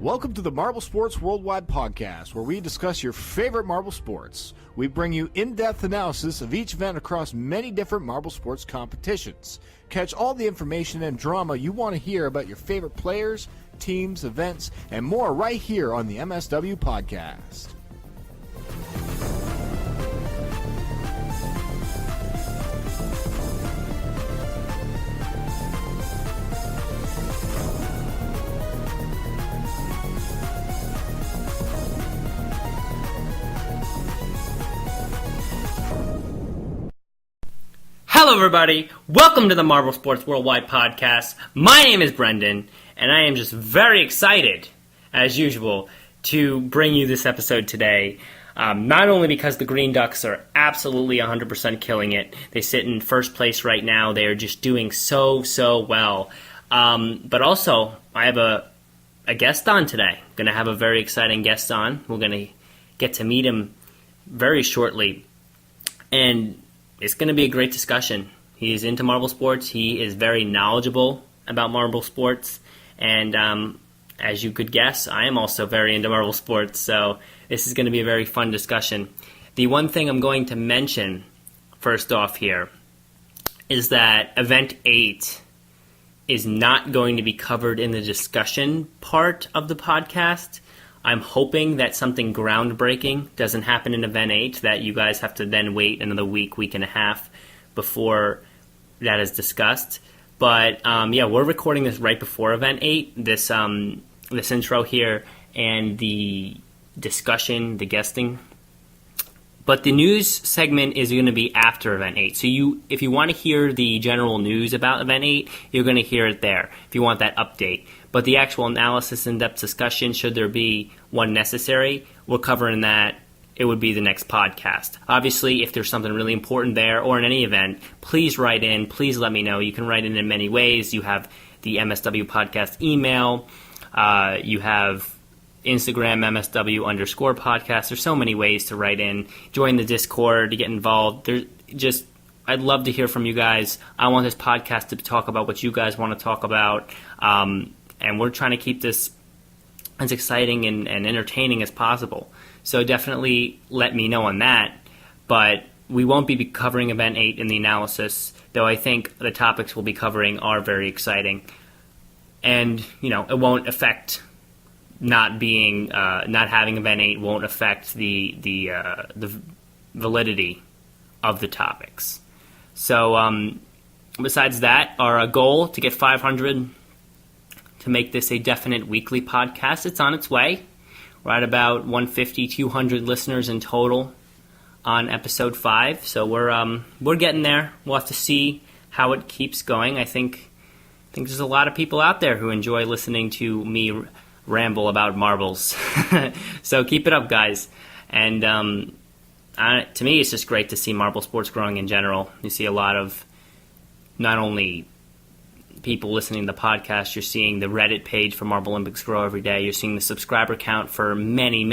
Welcome to the Marble Sports Worldwide podcast, where we discuss your favorite marble sports. We bring you in-depth analysis of each event across many different marble sports competitions. Catch all the information and drama you want to hear about your favorite players, teams, events, and more right here on the MSW podcast. Hello everybody, welcome to the Marble Sports Worldwide podcast. My name is Brendan, and I am just very excited, as usual, to bring you this episode today. Not only because the Green Ducks are absolutely 100% killing it, they sit in first place right now, they are just doing so well, but also I have a guest on today. I'm going to have a very exciting guest on. We're going to get to meet him very shortly, and it's going to be a great discussion. He is into marble sports. He is very knowledgeable about marble sports. And as you could guess, I am also very into marble sports. So this is going to be a very fun discussion. The one thing I'm going to mention first off here is that Event 8 is not going to be covered in the discussion part of the podcast. I'm hoping that something groundbreaking doesn't happen in Event 8, that you guys have to then wait another week and a half before that is discussed. But, we're recording this right before Event 8, this intro here, and the discussion, the guesting. But the news segment is going to be after Event 8. So if you want to hear the general news about Event 8, you're going to hear it there, if you want that update. But the actual analysis, in-depth discussion, should there be one necessary, we're covering that. It would be the next podcast. Obviously, if there's something really important there or in any event, please write in. Please let me know. You can write in many ways. You have the MSW podcast email. You have Instagram, MSW_podcast. There's so many ways to write in. Join the Discord to get involved. I'd love to hear from you guys. I want this podcast to talk about what you guys want to talk about. And we're trying to keep this as exciting and entertaining as possible. So definitely let me know on that. But we won't be covering Event 8 in the analysis, though I think the topics we'll be covering are very exciting. And, it won't affect not having Event 8 won't affect the validity of the topics. So besides that, our goal to get 500 to make this a definite weekly podcast. It's on its way. We're at about 150, 200 listeners in total on episode 5. So we're getting there. We'll have to see how it keeps going. I think there's a lot of people out there who enjoy listening to me ramble about marbles. So keep it up, guys. And to me, it's just great to see marble sports growing in general. You see a lot of not only people listening to the podcast, you're seeing the Reddit page for Marble Olympics grow every day. You're seeing the subscriber count for many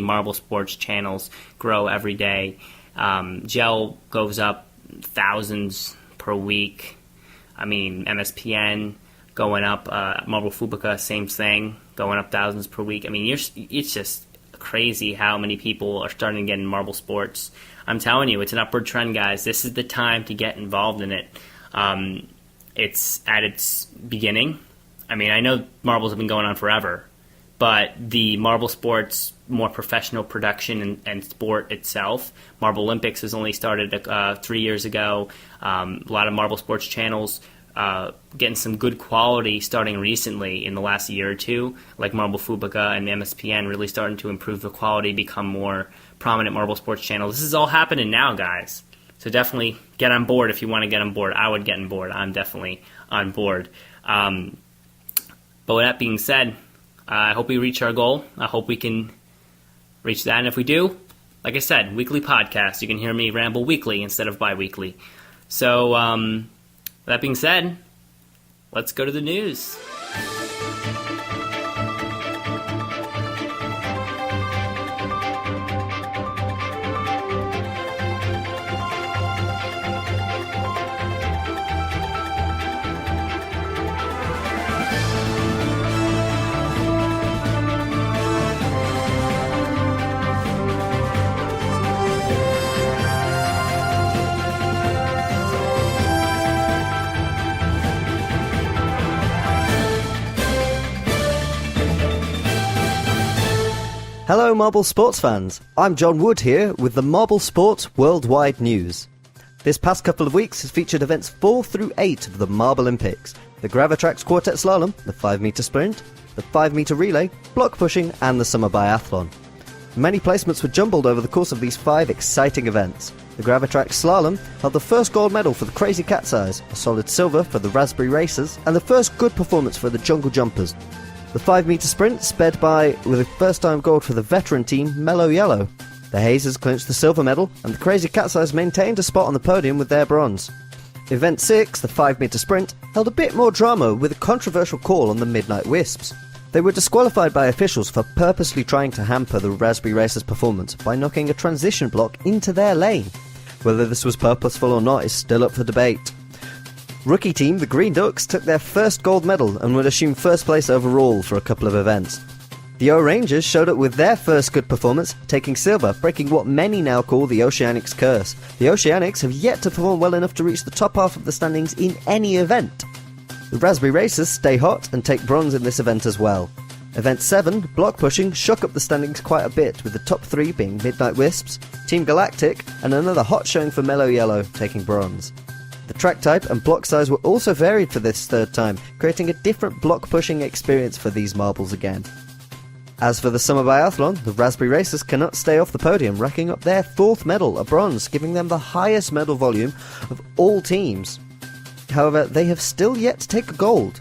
marble sports channels grow every day. Gel goes up thousands per week. I mean, MSPN going up, Marble Fubuka, same thing, going up thousands per week. I mean, it's just crazy how many people are starting to get in marble sports. I'm telling you, it's an upward trend, guys. This is the time to get involved in it. It's at its beginning. I mean, I know marbles have been going on forever, but the marble sports, more professional production and sport itself, Marble Olympics has only started 3 years ago. A lot of marble sports channels getting some good quality starting recently in the last year or two, like Marble Fubuka and MSPN really starting to improve the quality, become more prominent marble sports channels. This is all happening now, guys. So definitely get on board if you want to get on board. I would get on board. I'm definitely on board. But with that being said, I hope we reach our goal. I hope we can reach that. And if we do, like I said, weekly podcast. You can hear me ramble weekly instead of bi-weekly. So with that being said, let's go to the news. Hello Marble Sports fans, I'm John Wood here with the Marble Sports Worldwide News. This past couple of weeks has featured events 4 through 8 of the Marble Olympics, the Gravitrax Quartet Slalom, the 5-metre sprint, the 5-metre relay, block pushing and the summer biathlon. Many placements were jumbled over the course of these 5 exciting events. The Gravitrax Slalom held the first gold medal for the Crazy Cat's Eyes, a solid silver for the Raspberry Racers, and the first good performance for the Jungle Jumpers. The 5-metre sprint sped by with a first-time gold for the veteran team Mellow Yellow. The Hazers clinched the silver medal, and the Crazy Cat's Eyes maintained a spot on the podium with their bronze. Event 6, the 5-metre sprint, held a bit more drama with a controversial call on the Midnight Wisps. They were disqualified by officials for purposely trying to hamper the Raspberry Racers' performance by knocking a transition block into their lane. Whether this was purposeful or not is still up for debate. Rookie team, the Green Ducks, took their first gold medal and would assume first place overall for a couple of events. The O-Rangers showed up with their first good performance, taking silver, breaking what many now call the Oceanics curse. The Oceanics have yet to perform well enough to reach the top half of the standings in any event. The Raspberry Racers stay hot and take bronze in this event as well. Event 7, block pushing, shook up the standings quite a bit, with the top 3 being Midnight Wisps, Team Galactic, and another hot showing for Mellow Yellow, taking bronze. The track type and block size were also varied for this third time, creating a different block pushing experience for these marbles again. As for the summer biathlon, the Raspberry Racers cannot stay off the podium, racking up their 4th medal, a bronze, giving them the highest medal volume of all teams. However, they have still yet to take a gold.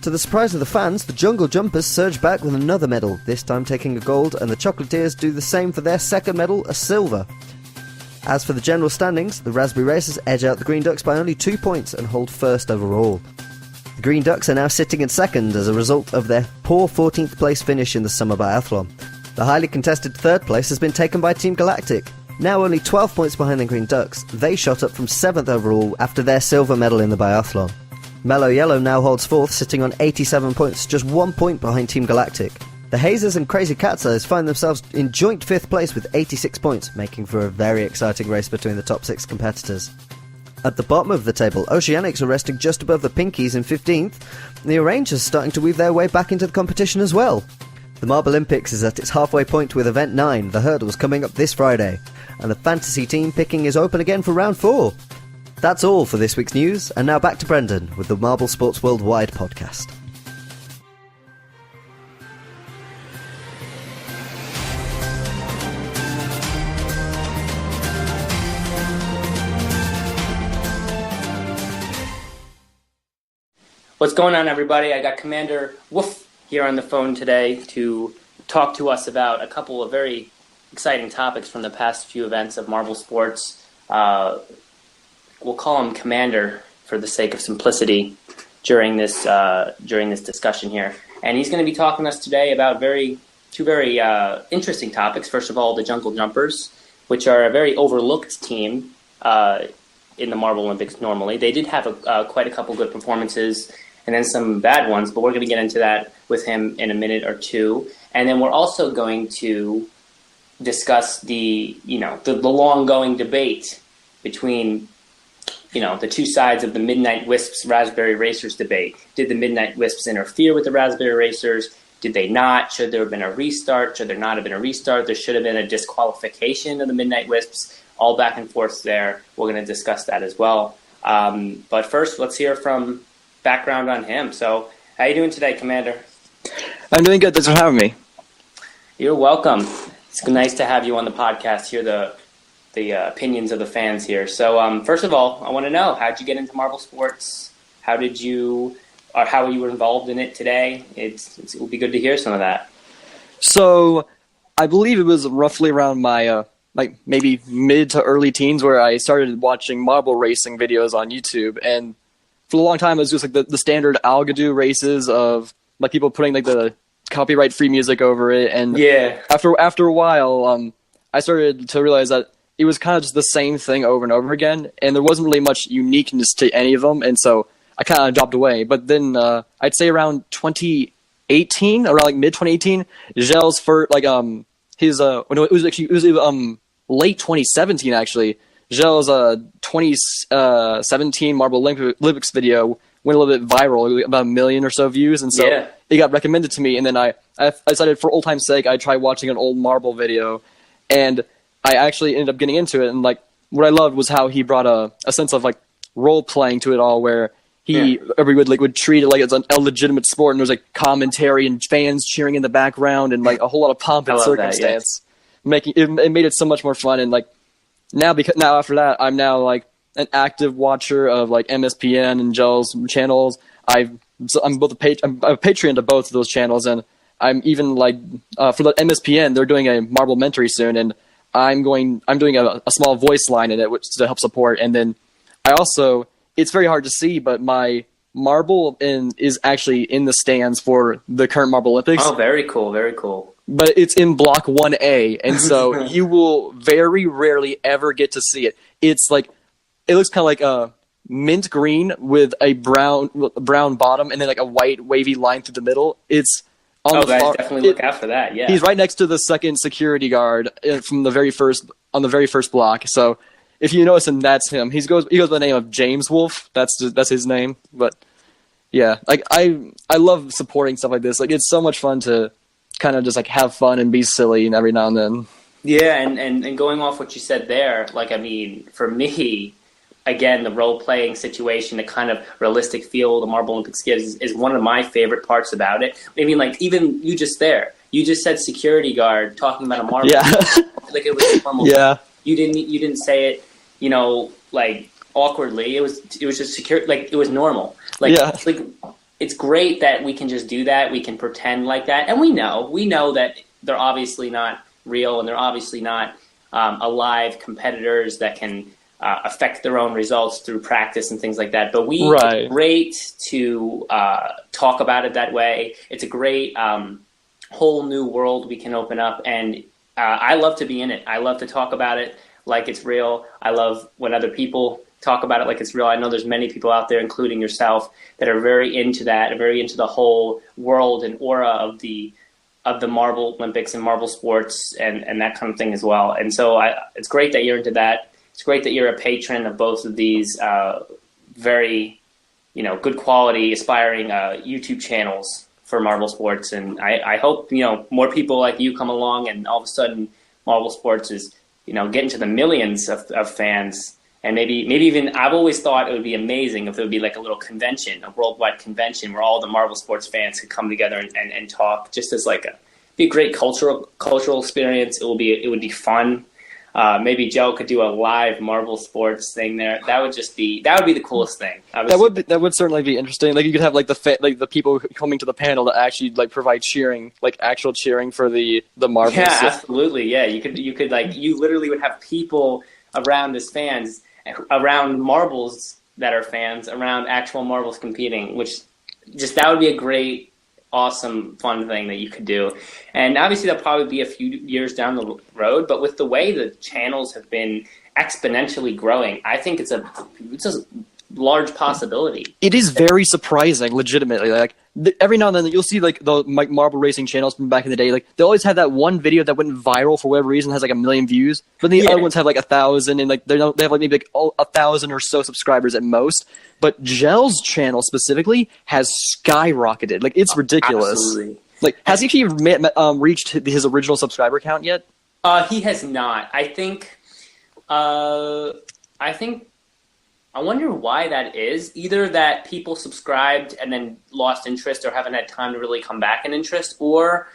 To the surprise of the fans, the Jungle Jumpers surge back with another medal, this time taking a gold, and the Chocolatiers do the same for their second medal, a silver. As for the general standings, the Raspberry Racers edge out the Green Ducks by only 2 points and hold first overall. The Green Ducks are now sitting in second as a result of their poor 14th place finish in the summer biathlon. The highly contested third place has been taken by Team Galactic. Now only 12 points behind the Green Ducks, they shot up from 7th overall after their silver medal in the biathlon. Mellow Yellow now holds 4th, sitting on 87 points, just 1 point behind Team Galactic. The Hazers and Crazy Cat's Eyes find themselves in joint 5th place with 86 points, making for a very exciting race between the top 6 competitors. At the bottom of the table, Oceanics are resting just above the Pinkies in 15th, and the Rangers starting to weave their way back into the competition as well. The Marble Olympics is at its halfway point with Event 9, the hurdles, coming up this Friday, and the fantasy team picking is open again for round 4. That's all for this week's news, and now back to Brendan with the Marble Sports Worldwide podcast. What's going on, everybody? I got Commander Woof here on the phone today to talk to us about a couple of very exciting topics from the past few events of Marble Sports. We'll call him Commander for the sake of simplicity during this discussion here. And he's going to be talking to us today about two very interesting topics. First of all, the Jungle Jumpers, which are a very overlooked team in the Marble Olympics normally. They did have quite a couple good performances and then some bad ones, but we're going to get into that with him in a minute or two. And then we're also going to discuss the long-going debate between the two sides of the Midnight Wisps Raspberry Racers debate. Did the Midnight Wisps interfere with the Raspberry Racers? Did they not? Should there have been a restart? Should there not have been a restart? There should have been a disqualification of the Midnight Wisps. All back and forth there. We're going to discuss that as well. But first, let's hear from background on him. So, how you doing today, Commander? I'm doing good. Thanks for having me. You're welcome. It's nice to have you on the podcast, hear the opinions of the fans here. So, first of all, I want to know, how'd you get into Marble Sports? How you were involved in it today? It would be good to hear some of that. So, I believe it was roughly around my maybe mid to early teens where I started watching marble racing videos on YouTube, and for a long time it was just the standard Algadoo races of people putting the copyright free music over it, and after a while I started to realize that it was kind of just the same thing over and over again, and there wasn't really much uniqueness to any of them, and so I kind of dropped away. But then I'd say around 2018, around mid 2018, Gel's first it was late 2017 actually. Gel's 2017 Marble Olympics video went a little bit viral, about 1 million or so views, and so it got recommended to me. And then I decided, for old time's sake, I'd try watching an old Marble video, and I actually ended up getting into it. And like what I loved was how he brought a sense of like role playing to it all, where he would treat it like it's a legitimate sport, and there was like commentary and fans cheering in the background and like a whole lot of pomp and circumstance, making it made it so much more fun. And like now after that, I'm now like an active watcher of like MSPN and Gel's channels. I'm a Patreon to both of those channels, and I'm even like for the MSPN, they're doing a Marble-mentary soon, and I'm doing a small voice line in it to help support. And then I also, it's very hard to see, but my Marble is actually in the stands for the current Marble Olympics. Oh, very cool, very cool. But it's in Block 1A, and so you will very rarely ever get to see it. It's like, it looks kind of like a mint green with a brown bottom, and then like a white wavy line through the middle. It's on the guys, far, definitely look out for that. Yeah, he's right next to the second security guard from the very first block. So if you notice him, that's him. He goes by the name of James Wolf. That's his name. But yeah, like I love supporting stuff like this. Like it's so much fun to kind of just like have fun and be silly and every now and then. Yeah, and going off what you said there, like I mean, for me, again, the role-playing situation, the kind of realistic feel the Marble Olympics gives is one of my favorite parts about it. I mean, like, even you just said security guard talking about a marble. Yeah. Like it was normal. Yeah. You didn't say it, like, awkwardly. It was just secure, like, it was normal. Like, like, it's great that we can just do that. We can pretend like that. And we know that they're obviously not real, and they're obviously not alive competitors that can affect their own results through practice and things like that. But it's great to talk about it that way. It's a great whole new world we can open up, and I love to be in it. I love to talk about it like it's real. I love when other people talk about it like it's real. I know there's many people out there, including yourself, that are very into that, very into the whole world and aura of the Marble Olympics and marble sports and that kind of thing as well. And so it's great that you're into that. It's great that you're a patron of both of these very, good quality, aspiring YouTube channels for marble sports. And I hope, more people like you come along, and all of a sudden marble sports is, getting to the millions of fans. And maybe even, I've always thought it would be amazing if there would be like a little convention, a worldwide convention where all the marble sports fans could come together and talk, just as like be a great cultural experience. It would be fun. Maybe Joe could do a live marble sports thing there. That would be the coolest thing. That would certainly be interesting. Like you could have like the people coming to the panel to actually like provide cheering, like actual cheering for the marbles. Yeah, absolutely. Yeah, you could like, you literally would have people around as fans, around marbles that are fans, around actual marbles competing, which that would be a great, awesome, fun thing that you could do. And obviously that'll probably be a few years down the road, but with the way the channels have been exponentially growing, I think it's a large possibility. It is very surprising, legitimately. Like every now and then you'll see like the marble racing channels from back in the day. Like they always have that one video that went viral for whatever reason, has like 1 million views, but the other ones have like 1,000, and like they have like maybe like 1,000 or so subscribers at most. But Gel's channel specifically has skyrocketed. Like it's ridiculous. Absolutely. Like has he reached his original subscriber count yet? He has not. I think. I wonder why that is. Either that people subscribed and then lost interest or haven't had time to really come back in interest, or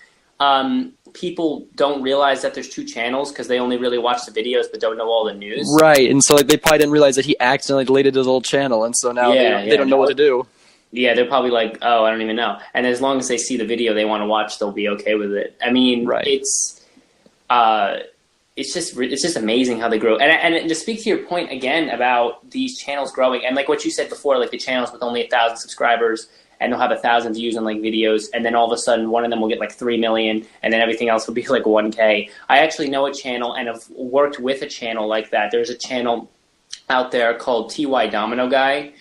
people don't realize that there's two channels because they only really watch the videos but don't know all the news. Right, and so like they probably didn't realize that he accidentally deleted his old channel, and so now they don't know what to do. Yeah, they're probably like, oh, I don't even know. And as long as they see the video they want to watch, they'll be okay with it. I mean, it's just amazing how they grow. And to speak to your point again about these channels growing, and like what you said before, like the channels with only 1,000 subscribers, and they'll have 1,000 views on like videos, and then all of a sudden one of them will get like 3 million, and then everything else will be like 1K. I actually know a channel and have worked with a channel like that. There's a channel out there called TY Domino Guy.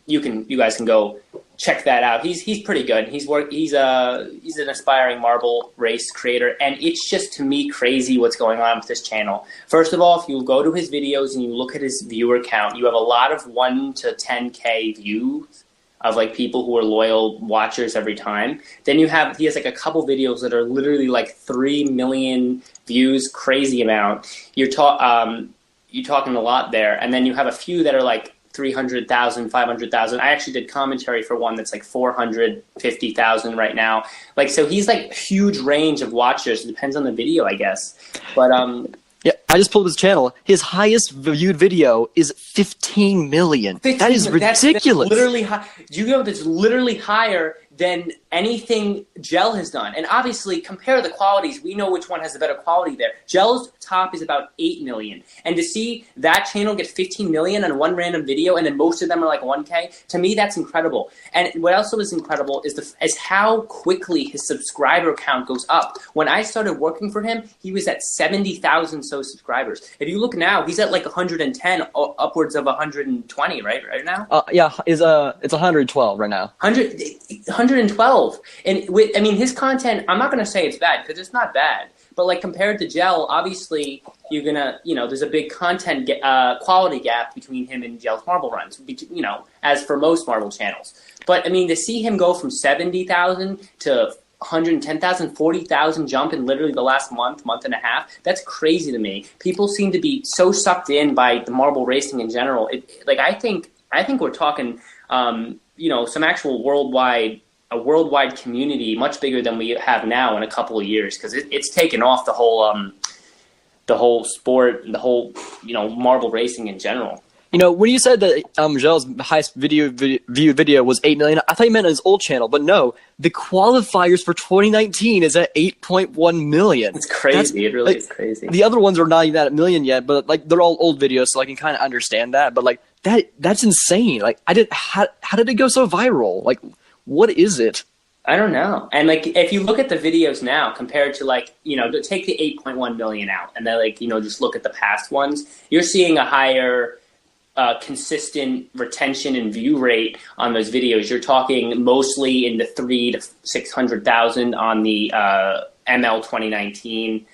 You guys can go check that out. He's pretty good. He's an aspiring marble race creator, and it's just, to me, crazy what's going on with this channel. First of all, if you go to his videos and you look at his viewer count, you have a lot of 1 to 10K views of like people who are loyal watchers every time. Then he has like a couple videos that are literally like 3 million views, crazy amount. You're talking a lot there, and then you have a few that are like 300,000, 500,000. I actually did commentary for one that's like 450,000 right now. Like, so he's like huge range of watchers. It depends on the video, I guess. But yeah, I just pulled his channel. His highest viewed video is 15 million. That is ridiculous. That's literally high. Do you know that's literally higher than anything Gel has done? And obviously, compare the qualities. We know which one has the better quality there. Gel's top is about 8 million. And to see that channel get 15 million on one random video, and then most of them are like 1K, to me, that's incredible. And what also is incredible is how quickly his subscriber count goes up. When I started working for him, he was at 70,000 subscribers. If you look now, he's at like 110, upwards of 120, right now? Yeah, it's 112 right now. 112. And I mean, his content, I'm not going to say it's bad, because it's not bad. But like compared to Gel, obviously you're going to, there's a big content quality gap between him and Gel's marble runs, as for most marble channels. But I mean, to see him go from 70,000 to 110,000, 40,000 jump in literally the last month and a half, that's crazy to me. People seem to be so sucked in by the marble racing in general. I think we're talking, some actual worldwide community, much bigger than we have now in a couple of years, because it's taken off the whole sport, the whole marble racing in general. When you said that Gel's highest viewed video was 8 million, I thought you meant his old channel, but no, the qualifiers for 2019 is at 8.1 million. It's crazy. It really is crazy. The other ones are not even at a million yet, but like they're all old videos, so I can kind of understand that. But like that's insane. Like how did it go so viral? Like, what is it? I don't know. And like, if you look at the videos now compared to take the 8.1 million out and then just look at the past ones, you're seeing a higher consistent retention and view rate on those videos. You're talking mostly in the 300,000 to 600,000 on the ML 2019.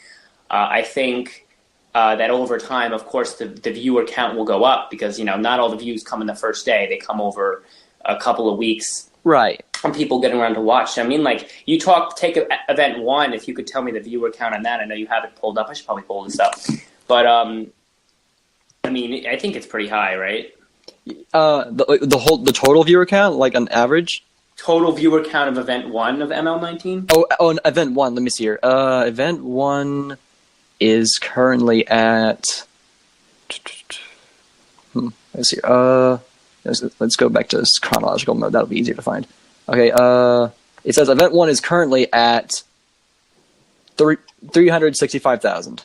I think that over time, of course, the viewer count will go up because, not all the views come in the first day. They come over a couple of weeks. Right. And people getting around to watch. I mean, take event 1, if you could tell me the viewer count on that. I know you have it pulled up. I should probably pull this up. But, I mean, I think it's pretty high, right? The total viewer count, like on average? Total viewer count of event 1 of ML19? Oh, event 1. Let me see here. Event 1 is currently at... Let's see. Let's go back to this chronological mode. That'll be easier to find. Okay, it says event 1 is currently at 365,000.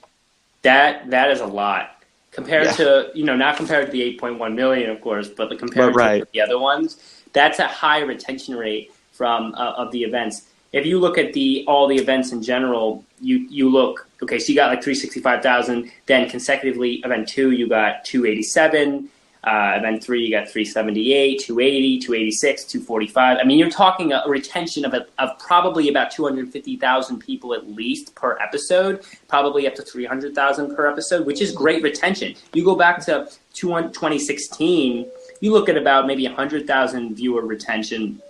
That is a lot. Compared to, not compared to the 8.1 million, of course, but compared to the other ones, that's a high retention rate from of the events. If you look at all the events in general, you look, okay, so you got 365,000, then consecutively, event 2, you got 287, event 3, you got 378, 280, 286, 245. I mean, you're talking a retention of probably about 250,000 people at least per episode, probably up to 300,000 per episode, which is great retention. You go back to 2016, you look at about maybe 100,000 viewer retention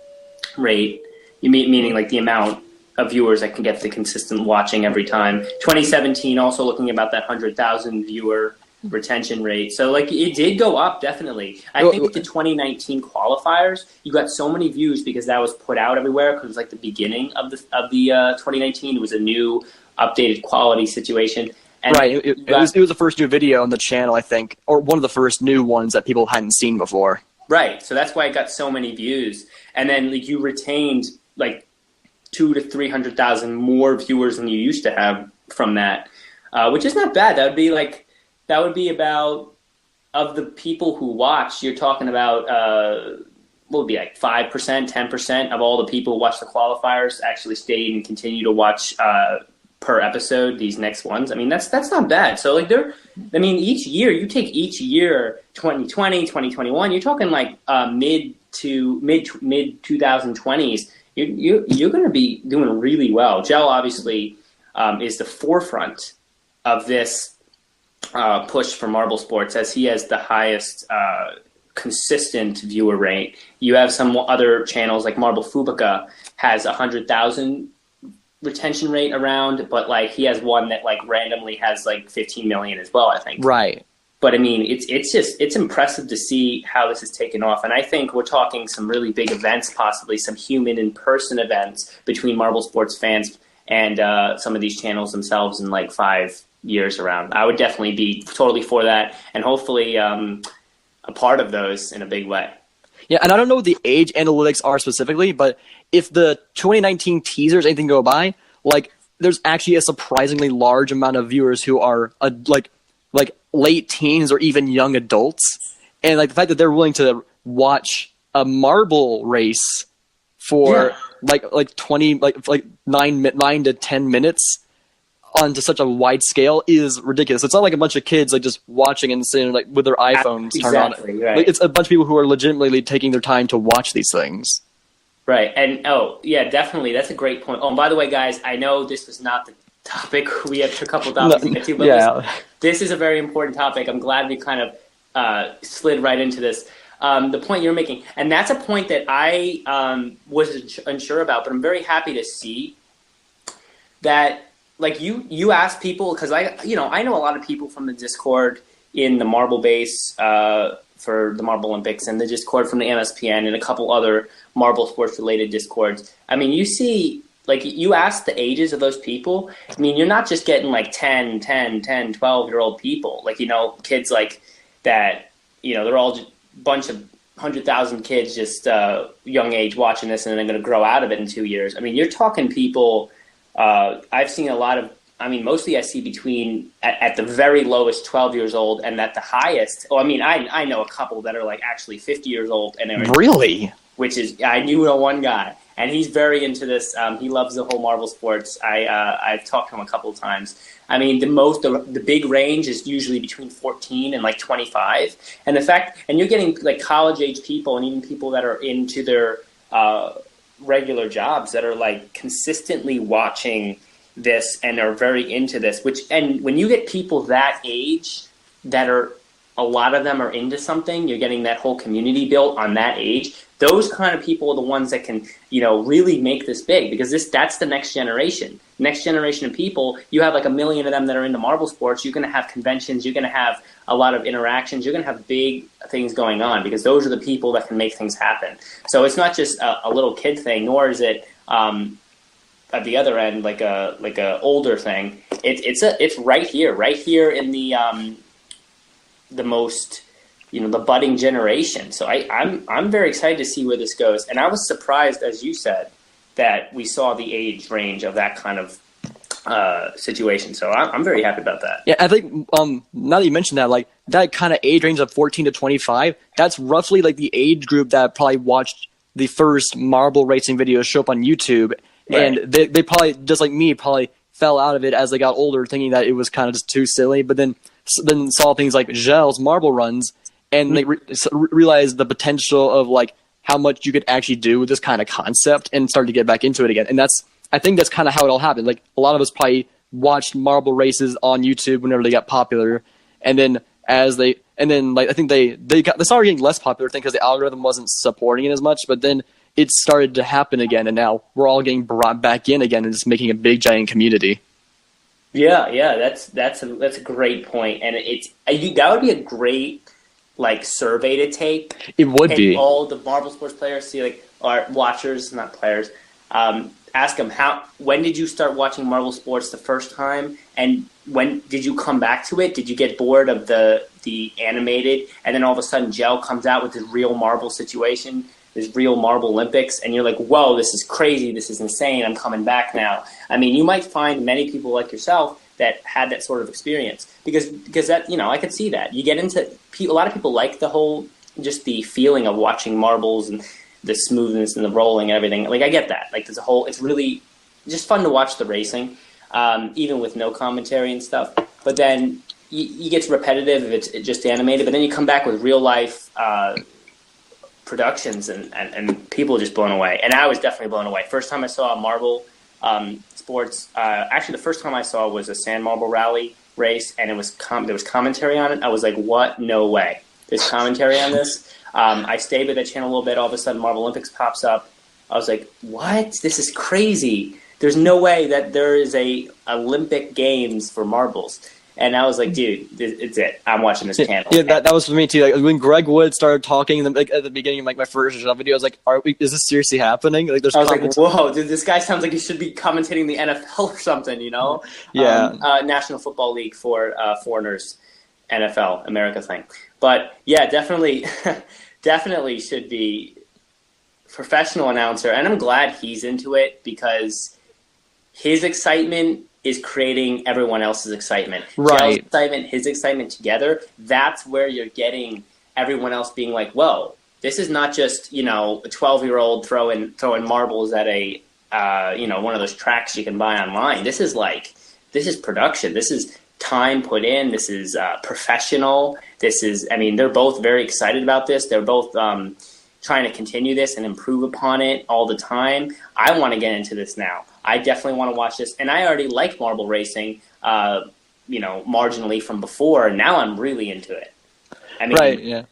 rate, meaning the amount of viewers that can get the consistent watching every time. 2017, also looking about that 100,000 viewer retention rate. So it did go up, definitely. I think the 2019 qualifiers, you got so many views because that was put out everywhere, because it was the beginning of the 2019. It was a new updated quality situation. And right. It was the first new video on the channel, I think, or one of the first new ones that people hadn't seen before. Right. So that's why it got so many views. And then you retained 200,000 to 300,000 more viewers than you used to have from that, which is not bad. That would be about, of the people who watch, you're talking about, what would be 5%, 10% of all the people who watch the qualifiers actually stayed and continue to watch per episode these next ones. I mean, that's not bad. So each year, you take each year, 2020, 2021, you're talking mid to mid 2020s, you're going to be doing really well. Gel obviously is the forefront of this push for marble sports, as he has the highest consistent viewer rate. You have some other channels like Marble Fubica has 100,000 retention rate around, but like he has one that like randomly has like 15 million as well, I think. Right. But I mean, it's impressive to see how this has taken off, and I think we're talking some really big events, possibly some human in-person events between marble sports fans and some of these channels themselves in like 5 years around. I would definitely be totally for that, and hopefully a part of those in a big way. Yeah, and I don't know what the age analytics are specifically, but if the 2019 teasers anything go by, like there's actually a surprisingly large amount of viewers who are like late teens or even young adults, and like the fact that they're willing to watch a marble race for like 20 like 9 to 10 minutes onto such a wide scale is ridiculous. It's not like a bunch of kids like just watching and sitting like with their iPhones turned on. Right. Like, it's a bunch of people who are legitimately taking their time to watch these things. Right, and definitely, that's a great point. Oh, and by the way, guys, I know this was not the topic. We have a couple topics to get to, but this is a very important topic. I'm glad we kind of slid right into this. The point you're making, and that's a point that I was unsure about, but I'm very happy to see that. Like you ask people, because I know a lot of people from the Discord in the Marble base for the Marble Olympics, and the Discord from the MSPN and a couple other marble sports related Discords. I mean, you see, like you ask the ages of those people. I mean, you're not just getting like 10, 12-year-old people. Like, kids like that, they're all just a bunch of 100,000 kids just young age watching this, and then they're going to grow out of it in 2 years. I mean, you're talking people. I've seen a lot of, mostly I see between, at the very lowest 12 years old and at the highest. Oh, I know a couple that are like actually 50 years old. And really? Which is, I knew one guy, and he's very into this. He loves the whole marble sports. I've talked to him a couple of times. I mean, the big range is usually between 14 and like 25. And and you're getting like college age people and even people that are into their, regular jobs that are like consistently watching this and are very into this, and when you get people that age that are, a lot of them are into something, you're getting that whole community built on that age. Those kind of people are the ones that can, really make this big, because that's the next generation of people. You have like 1 million of them that are into marble sports. You're going to have conventions. You're going to have a lot of interactions. You're going to have big things going on, because those are the people that can make things happen. So it's not just a little kid thing, nor is it at the other end like a older thing. It's right here in the most, the budding generation. So I'm very excited to see where this goes. And I was surprised, as you said, that we saw the age range of that kind of situation. So I'm very happy about that. Yeah, I think now that you mentioned that, like that kind of age range of 14 to 25, that's roughly like the age group that probably watched the first marble racing videos show up on YouTube. Right. And they probably, just like me, probably fell out of it as they got older, thinking that it was kind of just too silly. But then saw things like Gel's marble runs, and they realized the potential of like how much you could actually do with this kind of concept, and started to get back into it again. And I think that's kind of how it all happened. Like a lot of us probably watched marble races on YouTube whenever they got popular, and then I think they started getting less popular, I think, because the algorithm wasn't supporting it as much. But then it started to happen again, and now we're all getting brought back in again and just making a big giant community. Yeah, that's a great point, and that would be a great like survey to take. It would be. All the marble sports players see or watchers, not players. Ask them when did you start watching marble sports the first time, and when did you come back to it? Did you get bored of the animated, and then all of a sudden Gel comes out with this real marble situation, this real Marble Olympics, and you're like, whoa, this is crazy, this is insane, I'm coming back now. I mean, you might find many people like yourself that had that sort of experience, because that, I could see that. You get into, a lot of people like the whole, just the feeling of watching marbles and the smoothness and the rolling and everything. Like, I get that. Like, there's a whole, it's really just fun to watch the racing, even with no commentary and stuff. But then you get repetitive if it's just animated, but then you come back with real life productions and people are just blown away. And I was definitely blown away. First time I saw marble sports, actually the first time I saw was a sand marble rally race, and there was commentary on it. I was like, what? No way. There's commentary on this. I stayed with that channel a little bit. All of a sudden, Marble Olympics pops up. I was like, what? This is crazy. There's no way that there is a Olympic Games for marbles. And I was like, dude, it's it. I'm watching this channel. Yeah, that was for me too. Like, when Greg Wood started talking like, at the beginning of like my first video, I was like, is this seriously happening? Like, I was like, whoa, dude, this guy sounds like he should be commentating the NFL or something, you know? Yeah. National Football League for foreigners, NFL, America thing. But yeah, definitely should be professional announcer. And I'm glad he's into it because his excitement is creating everyone else's excitement. Right. Gel's excitement, his excitement together, that's where you're getting everyone else being like, whoa, this is not just, a 12-year-old throwing marbles at a, one of those tracks you can buy online. This is production. This is time put in. This is professional. They're both very excited about this. They're both trying to continue this and improve upon it all the time. I want to get into this now. I definitely want to watch this. And I already liked marble racing, marginally from before. And now I'm really into it. Right, yeah.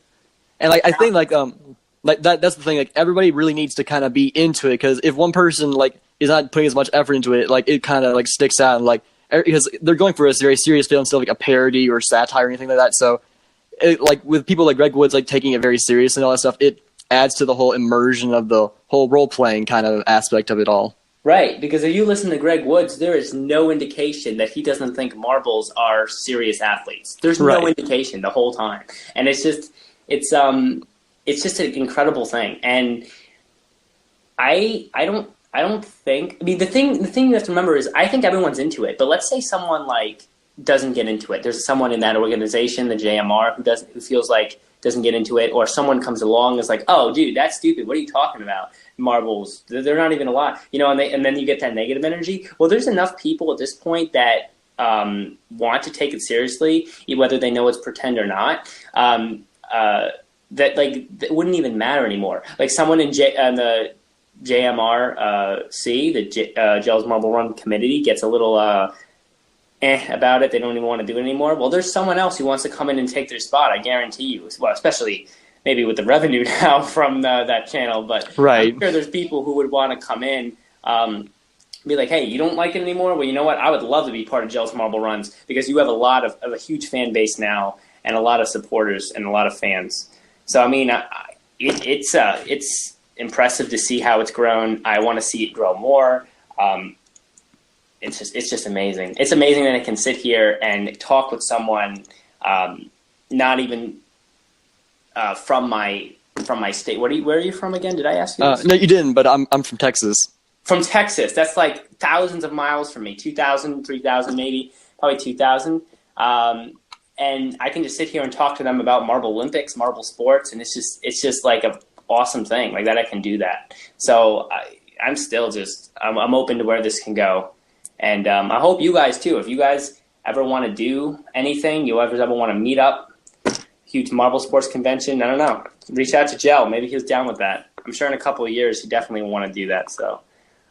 And I think that's the thing. Like, everybody really needs to kind of be into it, because if one person is not putting as much effort into it, it kind of sticks out, and because they're going for a very serious film instead of a parody or satire or anything like that. So with people like Greg Woods taking it very serious and all that stuff, it adds to the whole immersion of the whole role playing kind of aspect of it all. Right, because if you listen to Greg Woods, there is no indication that he doesn't think marbles are serious athletes. There's no indication the whole time, and it's just an incredible thing. And I don't think. The thing you have to remember is I think everyone's into it. But let's say someone doesn't get into it. There's someone in that organization, the JMR, who feels like doesn't get into it, or someone comes along and is like, oh, dude, that's stupid. What are you talking about? Marbles, they're not even a lot, and then you get that negative energy. Well, there's enough people at this point that want to take it seriously, whether they know it's pretend or not, that it wouldn't even matter anymore. Someone in the JMRC, the Gels Marble Run Committee, gets a little about it. They don't even want to do it anymore. Well, there's someone else who wants to come in and take their spot. I guarantee you. Well, especially maybe with the revenue now from that channel, but right. I'm sure there's people who would want to come in, be like, hey, you don't like it anymore? Well, you know what? I would love to be part of Gels Marble Runs, because you have a huge fan base now and a lot of supporters and a lot of fans. So, it's impressive to see how it's grown. I want to see it grow more. It's just amazing. It's amazing that I can sit here and talk with someone, not even from my state. Where are you from again? Did I ask you this? No, you didn't, but I'm from Texas. From Texas. That's thousands of miles from me. 2,000, 3,000 maybe, probably 2,000. And I can just sit here and talk to them about Marble Olympics, marble sports, and it's just an awesome thing that I can do that. So I'm still I'm open to where this can go. And I hope you guys too. If you guys ever want to do anything, you ever want to meet up, huge marble sports convention, I don't know, reach out to Gel. Maybe he was down with that. I'm sure in a couple of years he definitely will want to do that. So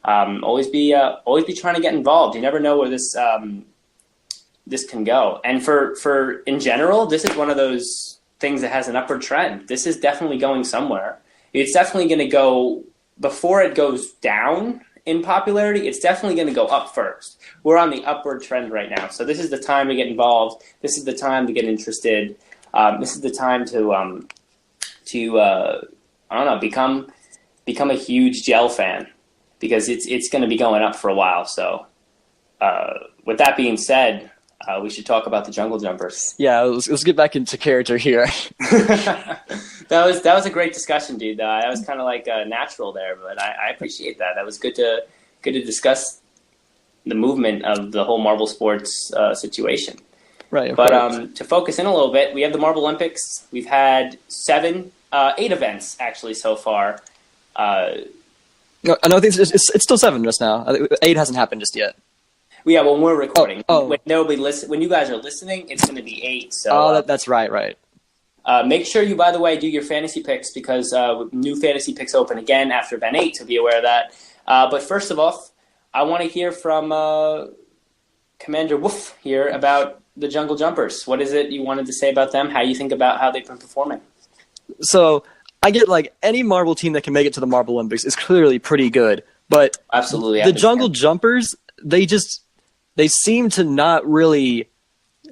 always be trying to get involved. You never know where this can go. And for in general, this is one of those things that has an upward trend. This is definitely going somewhere. It's definitely going to go, before it goes down in popularity, it's definitely going to go up first. We're on the upward trend right now. So this is the time to get involved. This is the time to get interested. This is the time to become a huge Gel fan, because it's going to be going up for a while. So with that being said, we should talk about the jungle jumpers. Yeah, let's get back into character here. That was a great discussion, dude. That was kind of natural there, but I appreciate that. That was good to discuss the movement of the whole marble sports situation. Right. But to focus in a little bit, we have the Marble Olympics. We've had 8 events actually so far. No, I think it's still 7 just now. 8 hasn't happened just yet. Yeah, when we're recording. Oh. When you guys are listening, it's going to be 8. So that's right. Make sure you, by the way, do your fantasy picks because new fantasy picks open again after Event 8, so be aware of that. But first of all, I want to hear from Commander Wolf here about the Jungle Jumpers. What is it you wanted to say about them? How you think about how they've been performing? So I get any Marble team that can make it to the Marble Olympics is clearly pretty good, but Absolutely, the Jungle Jumpers, they seem to not really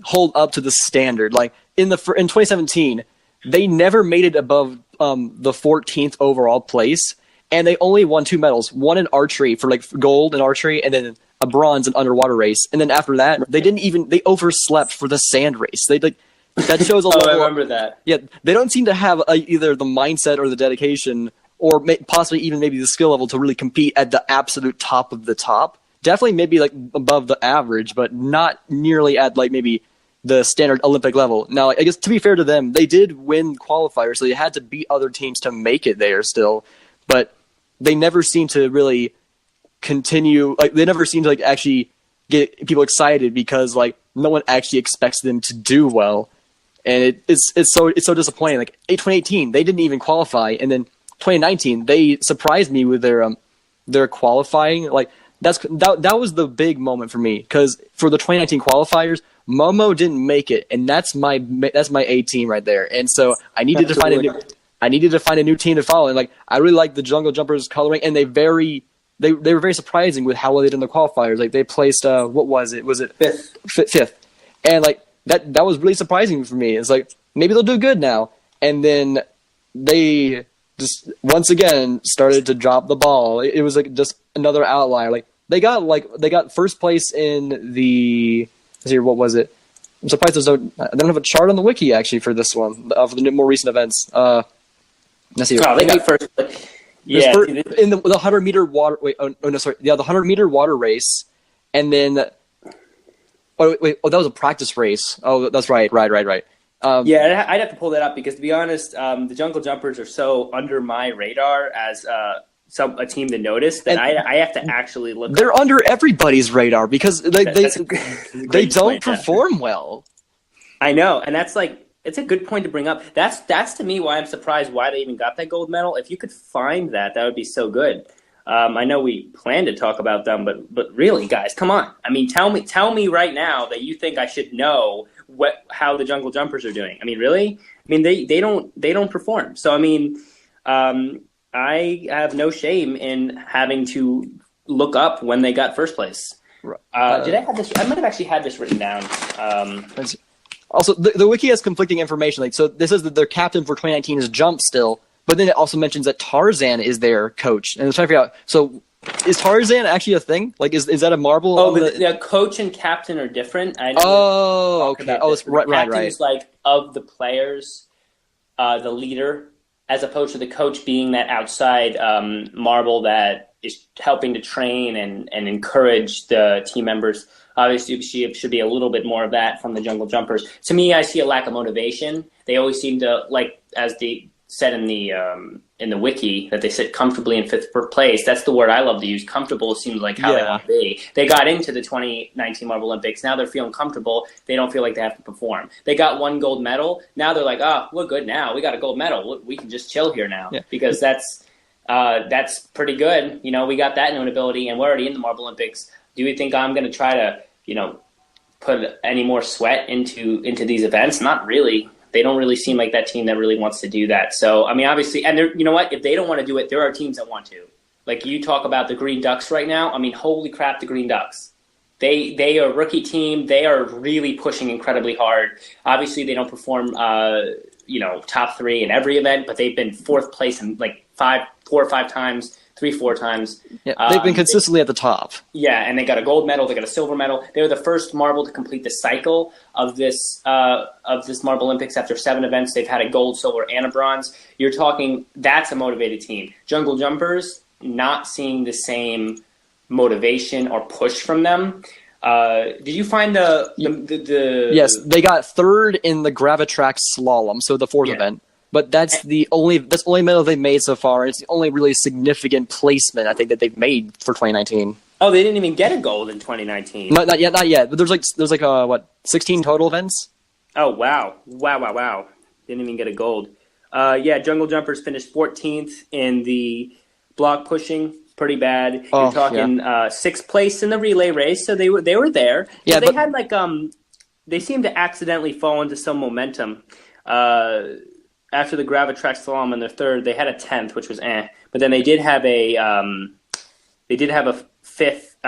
hold up to the standard. Like in 2017, they never made it above the 14th overall place, and they only won 2 medals, one in archery for gold in archery, and then a bronze in underwater race. And then after that, they overslept for the sand race. That shows a Oh, level. I remember that. Yeah, they don't seem to have either the mindset or the dedication, or possibly even maybe the skill level to really compete at the absolute top of the top. Definitely maybe above the average, but not nearly at maybe the standard Olympic level. Now, I guess to be fair to them, they did win qualifiers, so they had to beat other teams to make it there still. But they never seem to really continue. They never seem to actually get people excited because no one actually expects them to do well, and it's so disappointing. 2018, they didn't even qualify, and then 2019 they surprised me with their qualifying. That was the big moment for me because for the 2019 qualifiers, Momo didn't make it, and that's my A team right there. And so I needed to find a new team to follow. And I really like the Jungle Jumpers coloring, and they were very surprising with how well they did in the qualifiers. They placed what was it? Was it fifth? And that was really surprising for me. It's maybe they'll do good now, and then they just once again started to drop the ball. It was just another outlier. They got first place in the. Let's see, what was it? I'm surprised I don't have a chart on the wiki actually for this one for the more recent events. Let's see. Oh, they got first. Yeah, in the 100-meter water. Wait, the 100-meter water race, and then. Oh, that was a practice race. Oh, that's right. Yeah, I'd have to pull that up because, to be honest, the Jungle Jumpers are so under my radar as a team to notice that I have to actually look. They're under everybody's radar because they don't point, perform well. I know, and that's it's a good point to bring up. That's to me why I'm surprised why they even got that gold medal. If you could find that would be so good. I know we plan to talk about them, but really, guys, come on. I mean, tell me right now that you think I should know how the Jungle Jumpers are doing. I mean, really? I mean, they don't perform. So I mean, I have no shame in having to look up when they got first place. Did I have this? I might have actually had this written down. Also, the wiki has conflicting information. So this says that their captain for 2019 is Jump still, but then it also mentions that Tarzan is their coach. And I'm trying to figure out. So is Tarzan actually a thing? Is that a marble? Oh, but the coach and captain are different. I okay. Oh, it's right. Captain's of the players, the leader, as opposed to the coach being that outside marble that is helping to train and encourage the team members. Obviously, she should be a little bit more of that from the Jungle Jumpers. To me, I see a lack of motivation. They always seem to, as they said in the wiki, that they sit comfortably in fifth place. That's the word I love to use. Comfortable seems like how they want to be. They got into the 2019 Marble Olympics. Now they're feeling comfortable. They don't feel like they have to perform. They got 1 gold medal. Now they're we're good now. We got a gold medal. We can just chill here now because that's pretty good. We got that notability, and we're already in the Marble Olympics. Do you think I'm going to try to, put any more sweat into these events? Not really. They don't really seem like that team that really wants to do that. So, I mean, obviously, and you know what? If they don't want to do it, there are teams that want to. You talk about the Green Ducks right now. I mean, holy crap, the Green Ducks. They are a rookie team. They are really pushing incredibly hard. Obviously, they don't perform, top 3 in every event, but they've been 4th place in 4 or 5 times. 3-4 times. Yeah, they've been consistently at the top. Yeah, and they got a gold medal. They got a silver medal. They were the first marble to complete the cycle of this Marble Olympics. After 7 events, they've had a gold, silver, and a bronze. You're talking that's a motivated team. Jungle Jumpers not seeing the same motivation or push from them. Did you find the Yes, they got 3rd in the Gravitrax slalom, so the 4th event. But that's the only medal they've made so far. It's the only really significant placement I think that they've made for 2019. Oh, they didn't even get a gold in 2019. Not yet. But there's 16 total events. Oh wow. Didn't even get a gold. Yeah, Jungle Jumpers finished 14th in the block pushing. Pretty bad. Oh, You're talking sixth place in the relay race, so they were there. Yeah, they but had they seemed to accidentally fall into some momentum. After the Gravitrax slalom in their third, they had a 10th, which was but then they did have a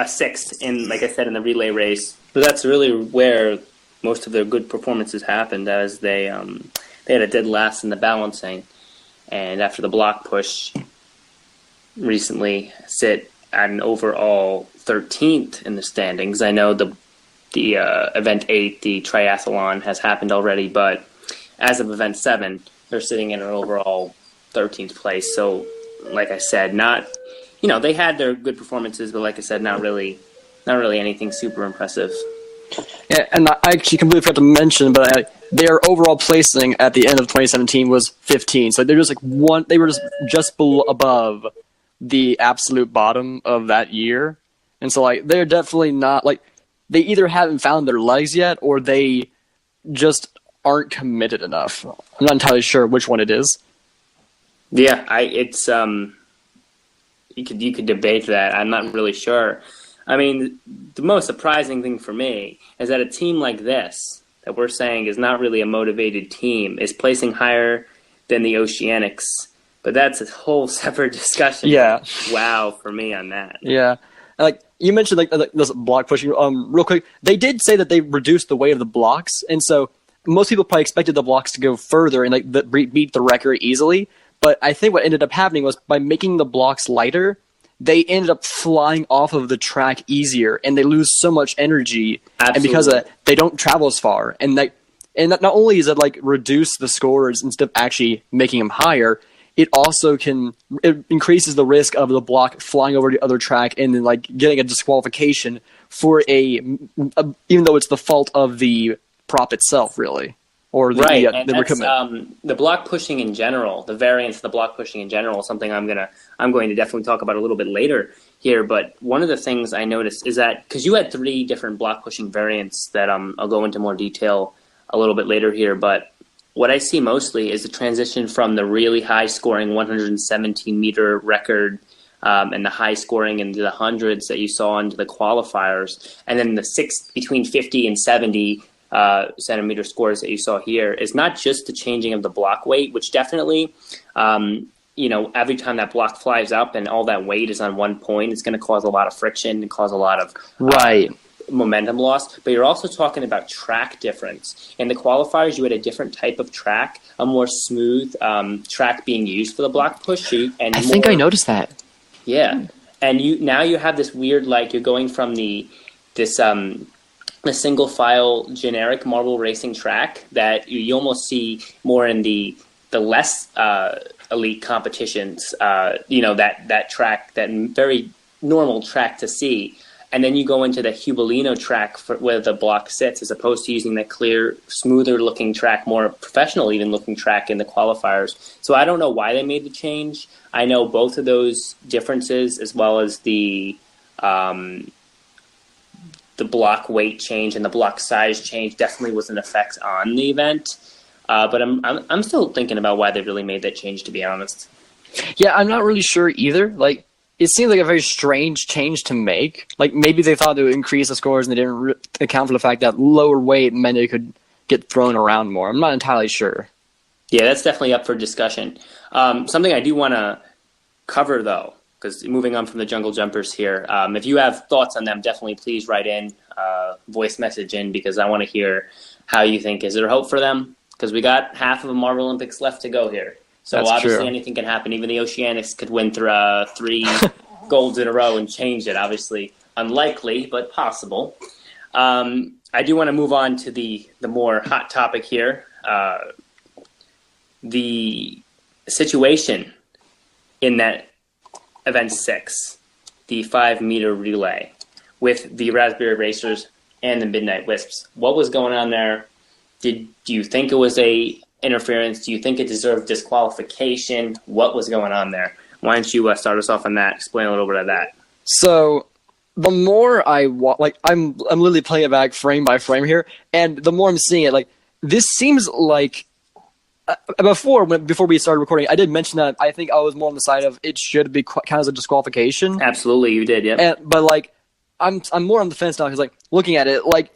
sixth in, like I said, in the relay race. So that's really where most of their good performances happened, as they had a dead last in the balancing, and after the block push, recently sit at an overall 13th in the standings. I know the event 8, the triathlon, has happened already, but as of event 7, they're sitting in an overall 13th place. So, like I said, they had their good performances, but like I said, not really anything super impressive. Yeah, and I actually completely forgot to mention, but their overall placing at the end of 2017 was 15. So they're just they were just above the absolute bottom of that year. And so they're definitely not they either haven't found their legs yet, or they just aren't committed enough. I'm not entirely sure which one it is. Yeah, it's you could debate that. I'm not really sure. I mean, the most surprising thing for me is that a team like this, that we're saying is not really a motivated team, is placing higher than the Oceanics. But that's a whole separate discussion. Yeah. Wow for me on that. Yeah. You mentioned this block pushing. Real quick, they did say that they reduced the weight of the blocks, and so most people probably expected the blocks to go further and beat the record easily. But I think what ended up happening was, by making the blocks lighter, they ended up flying off of the track easier, and they lose so much energy. Absolutely. And because of that, they don't travel as far. And that not only is it reduce the scores instead of actually making them higher, it also it increases the risk of the block flying over the other track and then getting a disqualification for even though it's the fault of the prop itself, really. Or the recoupment. The block pushing in general, the variance of the block pushing in general, is something I'm going to definitely talk about a little bit later here. But one of the things I noticed is that, because you had 3 different block pushing variants that I'll go into more detail a little bit later here, but what I see mostly is the transition from the really high scoring 117 meter record and the high scoring into the hundreds that you saw into the qualifiers, and then between 50 and 70 centimeter scores that you saw here is not just the changing of the block weight, which definitely, every time that block flies up and all that weight is on one point, it's going to cause a lot of friction and cause a lot of momentum loss. But you're also talking about track difference. In the qualifiers, you had a different type of track, a more smooth track being used for the block push. I think I noticed that. Yeah, and you have this weird, you're going from the single file generic marble racing track that you almost see more in the less elite competitions. That track, that very normal track to see. And then you go into the Hubelino track where the block sits, as opposed to using that clear, smoother looking track, more professional even looking track in the qualifiers. So I don't know why they made the change. I know both of those differences, as well as the block weight change and the block size change, definitely was an effect on the event. But I'm still thinking about why they really made that change, to be honest. Yeah, I'm not really sure either. It seems like a very strange change to make. Maybe they thought it would increase the scores and they didn't account for the fact that lower weight meant it could get thrown around more. I'm not entirely sure. Yeah, that's definitely up for discussion. Something I do want to cover, though, because moving on from the Jungle Jumpers here, if you have thoughts on them, definitely please write in, voice message in, because I want to hear how you think. Is there hope for them? Because we got half of the Marvel Olympics left to go here. So That's obviously true. Anything can happen. Even the Oceanics could win 3 golds in a row and change it. Obviously unlikely, but possible. I do want to move on to the more hot topic here. The situation in that event 6, the 5-meter relay, with the Raspberry Racers and the Midnight Wisps. What was going on there? Do you think it was a interference? Do you think it deserved disqualification? What was going on there? Why don't you start us off on that? Explain a little bit of that. So the more I I'm literally playing it back frame by frame here, and the more I'm seeing it, this seems like before we started recording, I did mention that I think I was more on the side of it should be kind of a disqualification. Absolutely, you did, yeah. But like, I'm more on the fence now because like looking at it, like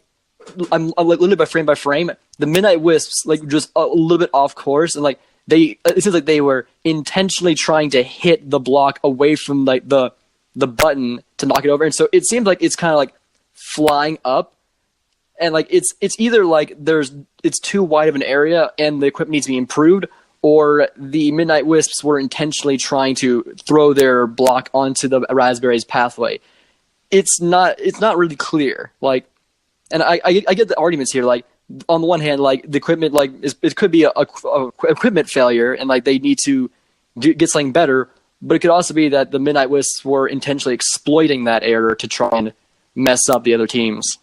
I'm like literally by frame, the Midnight Wisps like just a little bit off course, and like it seems like they were intentionally trying to hit the block away from like the button to knock it over, and so it seems like it's kind of like flying up, and like it's either like it's too wide of an area and the equipment needs to be improved, or the Midnight Wisps were intentionally trying to throw their block onto the Raspberry's pathway. It's not really clear. Like, and I get the arguments here. Like, on the one hand, like the equipment, like it could be a equipment failure, and like they need to get something better. But it could also be that the Midnight Wisps were intentionally exploiting that error to try and mess up the other teams.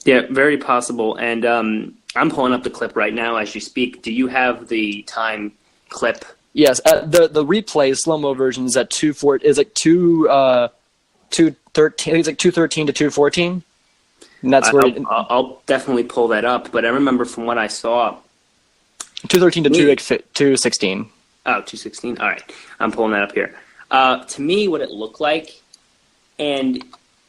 Yeah, very possible. And I'm pulling up the clip right now as you speak. Do you have the time clip? Yes, the replay slow mo version is at 2:4. Is like 2:13. I think it's like 2:13 to 2:14. And that's where I'll definitely pull that up. But I remember from what I saw, 2:13 to 2:16. Oh, 2:16. All right, I'm pulling that up here. To me, what it looked like, and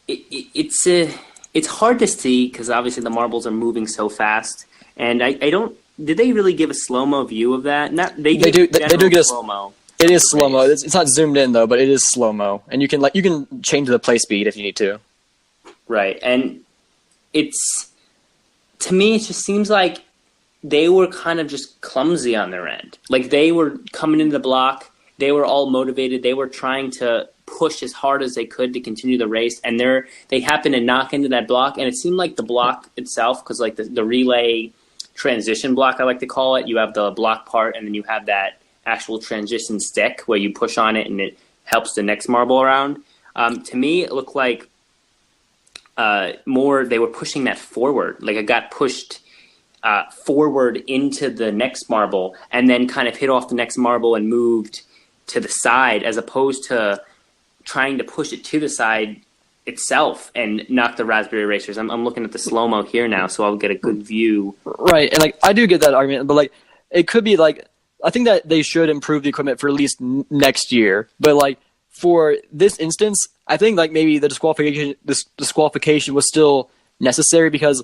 it's hard to see because obviously the marbles are moving so fast, and I don't. Did they really give a slow-mo view of that? They do get a slow-mo. It is slow-mo. It's not zoomed in though, but it is slow-mo, and you can change the play speed if you need to. Right, and to me it just seems like they were kind of just clumsy on their end. Like they were coming into the block, they were all motivated, they were trying to push as hard as they could to continue the race, and they happened to knock into that block, and it seemed like the block itself, because like the relay transition block, I like to call it, you have the block part and then you have that actual transition stick where you push on it and it helps the next marble around. To me it looked like more they were pushing that forward, like it got pushed forward into the next marble and then kind of hit off the next marble and moved to the side, as opposed to trying to push it to the side itself and knock the Raspberry Racers. I'm looking at the slow-mo here now, so I'll get a good view. Right, and like I do get that argument, but like it could be like I think that they should improve the equipment for at least next year. But like for this instance, I think like maybe the disqualification was still necessary because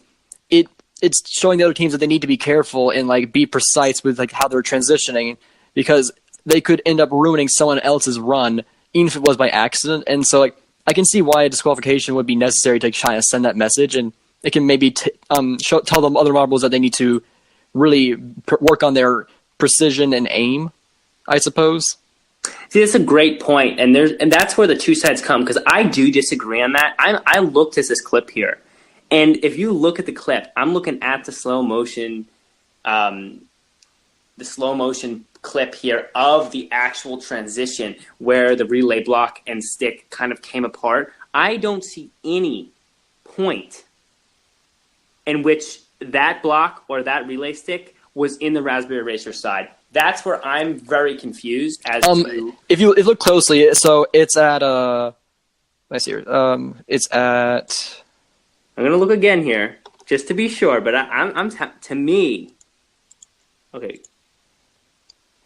it's showing the other teams that they need to be careful and like be precise with like how they're transitioning, because they could end up ruining someone else's run, even if it was by accident. And so like I can see why a disqualification would be necessary to try to send that message, and it can maybe tell them other marbles that they need to really work on their precision and aim, I suppose. See, that's a great point, and that's where the two sides come, because I do disagree on that. I looked at this clip here, and if you look at the clip, I'm looking at the slow motion clip here of the actual transition where the relay block and stick kind of came apart. I don't see any point in which that block or that relay stick was in the Raspberry Racer side. That's where I'm very confused as to... If you look closely, so it's at let's see here. It's at... I'm gonna look again here just to be sure, but to me, okay.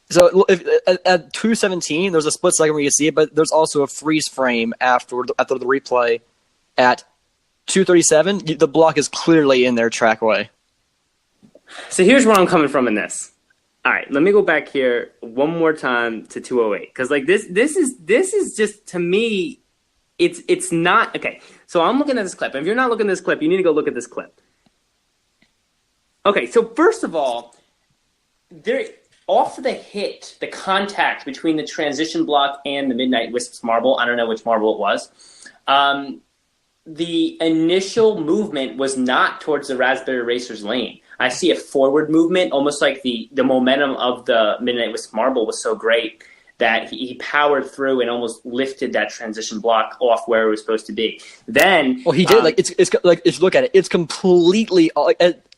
So at 2:17, there's a split second where you can see it, but there's also a freeze frame after the replay at 2:37. The block is clearly in their trackway. So here's where I'm coming from in this. All right, let me go back here one more time to 2:08, because like this is just, to me, it's not okay. So I'm looking at this clip. If you're not looking at this clip, you need to go look at this clip. Okay, so first of all, off the hit, the contact between the transition block and the Midnight Wisps marble, I don't know which marble it was, the initial movement was not towards the Raspberry Racer's lane. I see a forward movement, almost like the momentum of the Midnight Wisp marble was so great that he powered through and almost lifted that transition block off where it was supposed to be. Then, well, he did. Like it's like if you look at it, it's completely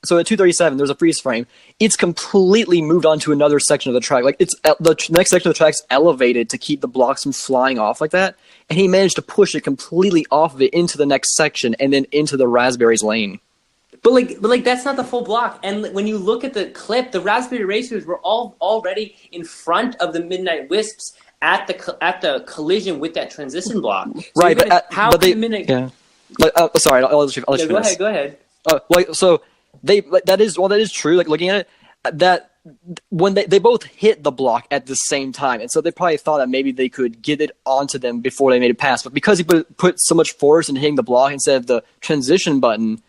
so at 2:37, there's a freeze frame. It's completely moved onto another section of the track. Like it's the next section of the track's elevated to keep the blocks from flying off like that, and he managed to push it completely off of it into the next section and then into the Raspberry's lane. But that's not the full block. And when you look at the clip, the Raspberry Racers were already in front of the Midnight Wisps at the collision with that transition block. So Right, but the Midnight? Yeah. Sorry, I'll let you finish. Go ahead. So that is true. Like looking at it, that when they both hit the block at the same time, and so they probably thought that maybe they could get it onto them before they made it pass. But because he put so much force in hitting the block instead of the transition button,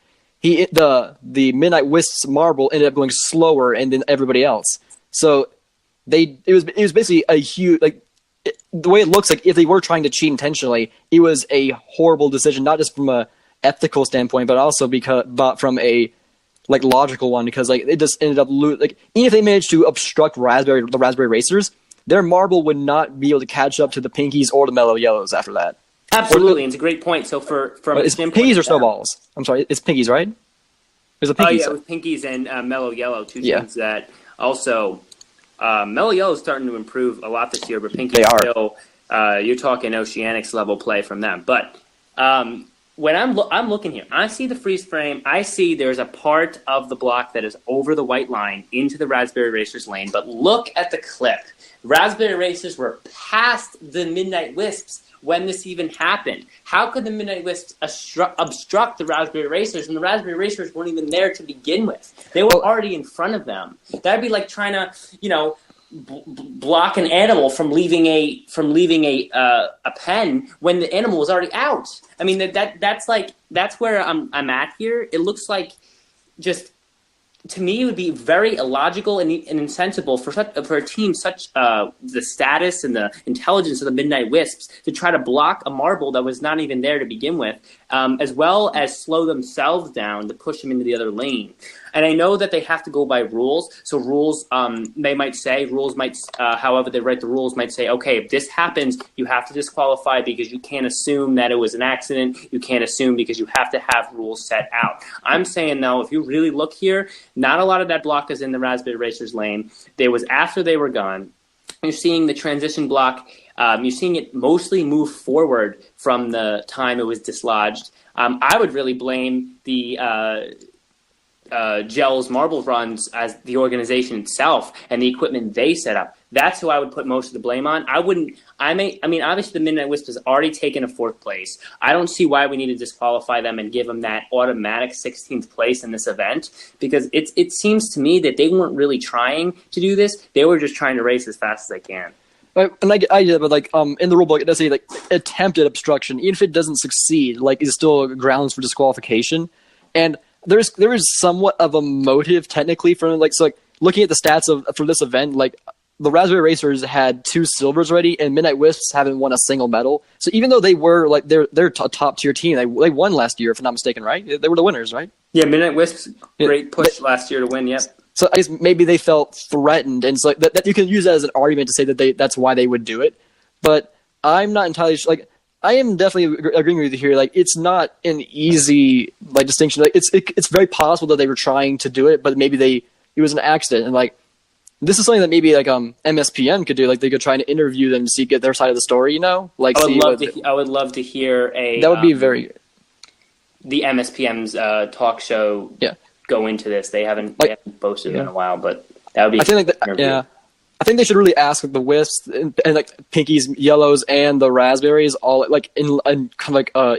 the Midnight Wisps marble ended up going slower and then everybody else. So it was basically a huge the way it looks like if they were trying to cheat intentionally, it was a horrible decision, not just from a ethical standpoint, but also but from a logical one, because it just ended up even if they managed to obstruct the Raspberry Racers, their marble would not be able to catch up to the Pinkies or the Mellow Yellows after that. Absolutely, it's a great point. So from it's Pinkies or Snowballs? I'm sorry, it's Pinkies, right? There's a Pinkies. With Pinkies and Mellow Yellow, two teams that also Mellow Yellow is starting to improve a lot this year, but Pinkies still you're talking Oceanics level play from them. But when I'm looking here, I see the freeze frame. I see there's a part of the block that is over the white line into the Raspberry Racers lane. But look at the clip. Raspberry Racers were past the Midnight Wisps when this even happened. How could the Midnight Wisps obstruct the Raspberry Racers when the Raspberry Racers weren't even there to begin with? They were already in front of them. That'd be like trying to, block an animal from leaving a pen when the animal was already out. I mean that's where I'm at here. It looks like just. To me, it would be very illogical and insensible for a team such the status and the intelligence of the Midnight Wisps to try to block a marble that was not even there to begin with, as well as slow themselves down to push them into the other lane. And I know that they have to go by rules. So rules, however they write the rules, might say, okay, if this happens, you have to disqualify because you can't assume that it was an accident. You can't assume because you have to have rules set out. I'm saying, though, if you really look here, not a lot of that block is in the Raspberry Racers lane. There was after they were gone. You're seeing the transition block. You're seeing it mostly move forward from the time it was dislodged. I would really blame the Gel's marble runs as the organization itself and the equipment they set up. That's who I would put most of the blame on. Obviously the Midnight Wisp has already taken a 4th place. I don't see why we need to disqualify them and give them that automatic 16th place in this event, because it seems to me that they weren't really trying to do this. They were just trying to race as fast as they can. And I get it, but in the rulebook it does say attempted obstruction. Even if it doesn't succeed, it's still grounds for disqualification. And there is somewhat of a motive technically for looking at the stats for this event. The Raspberry Racers had 2 silvers already, and Midnight Wisps haven't won a single medal. So even though they were they're a top tier team, they won last year, if I'm not mistaken, right? They were the winners, right? Yeah, Midnight Wisps great push last year to win. Yep. So I guess maybe they felt threatened, and so that you can use that as an argument to say that that's why they would do it. But I'm not entirely sure. I am definitely agreeing with you here. It's not an easy distinction. It's very possible that they were trying to do it, but maybe it was an accident. And this is something that maybe MSPN could do. They could try to interview them to get their side of the story. I would love to hear a. That would be very. The MSPN's talk show. Yeah. Go into this. They haven't posted in a while, but that would be. I think I think they should really ask the Wisps and Pinkies, Yellows, and the Raspberries all in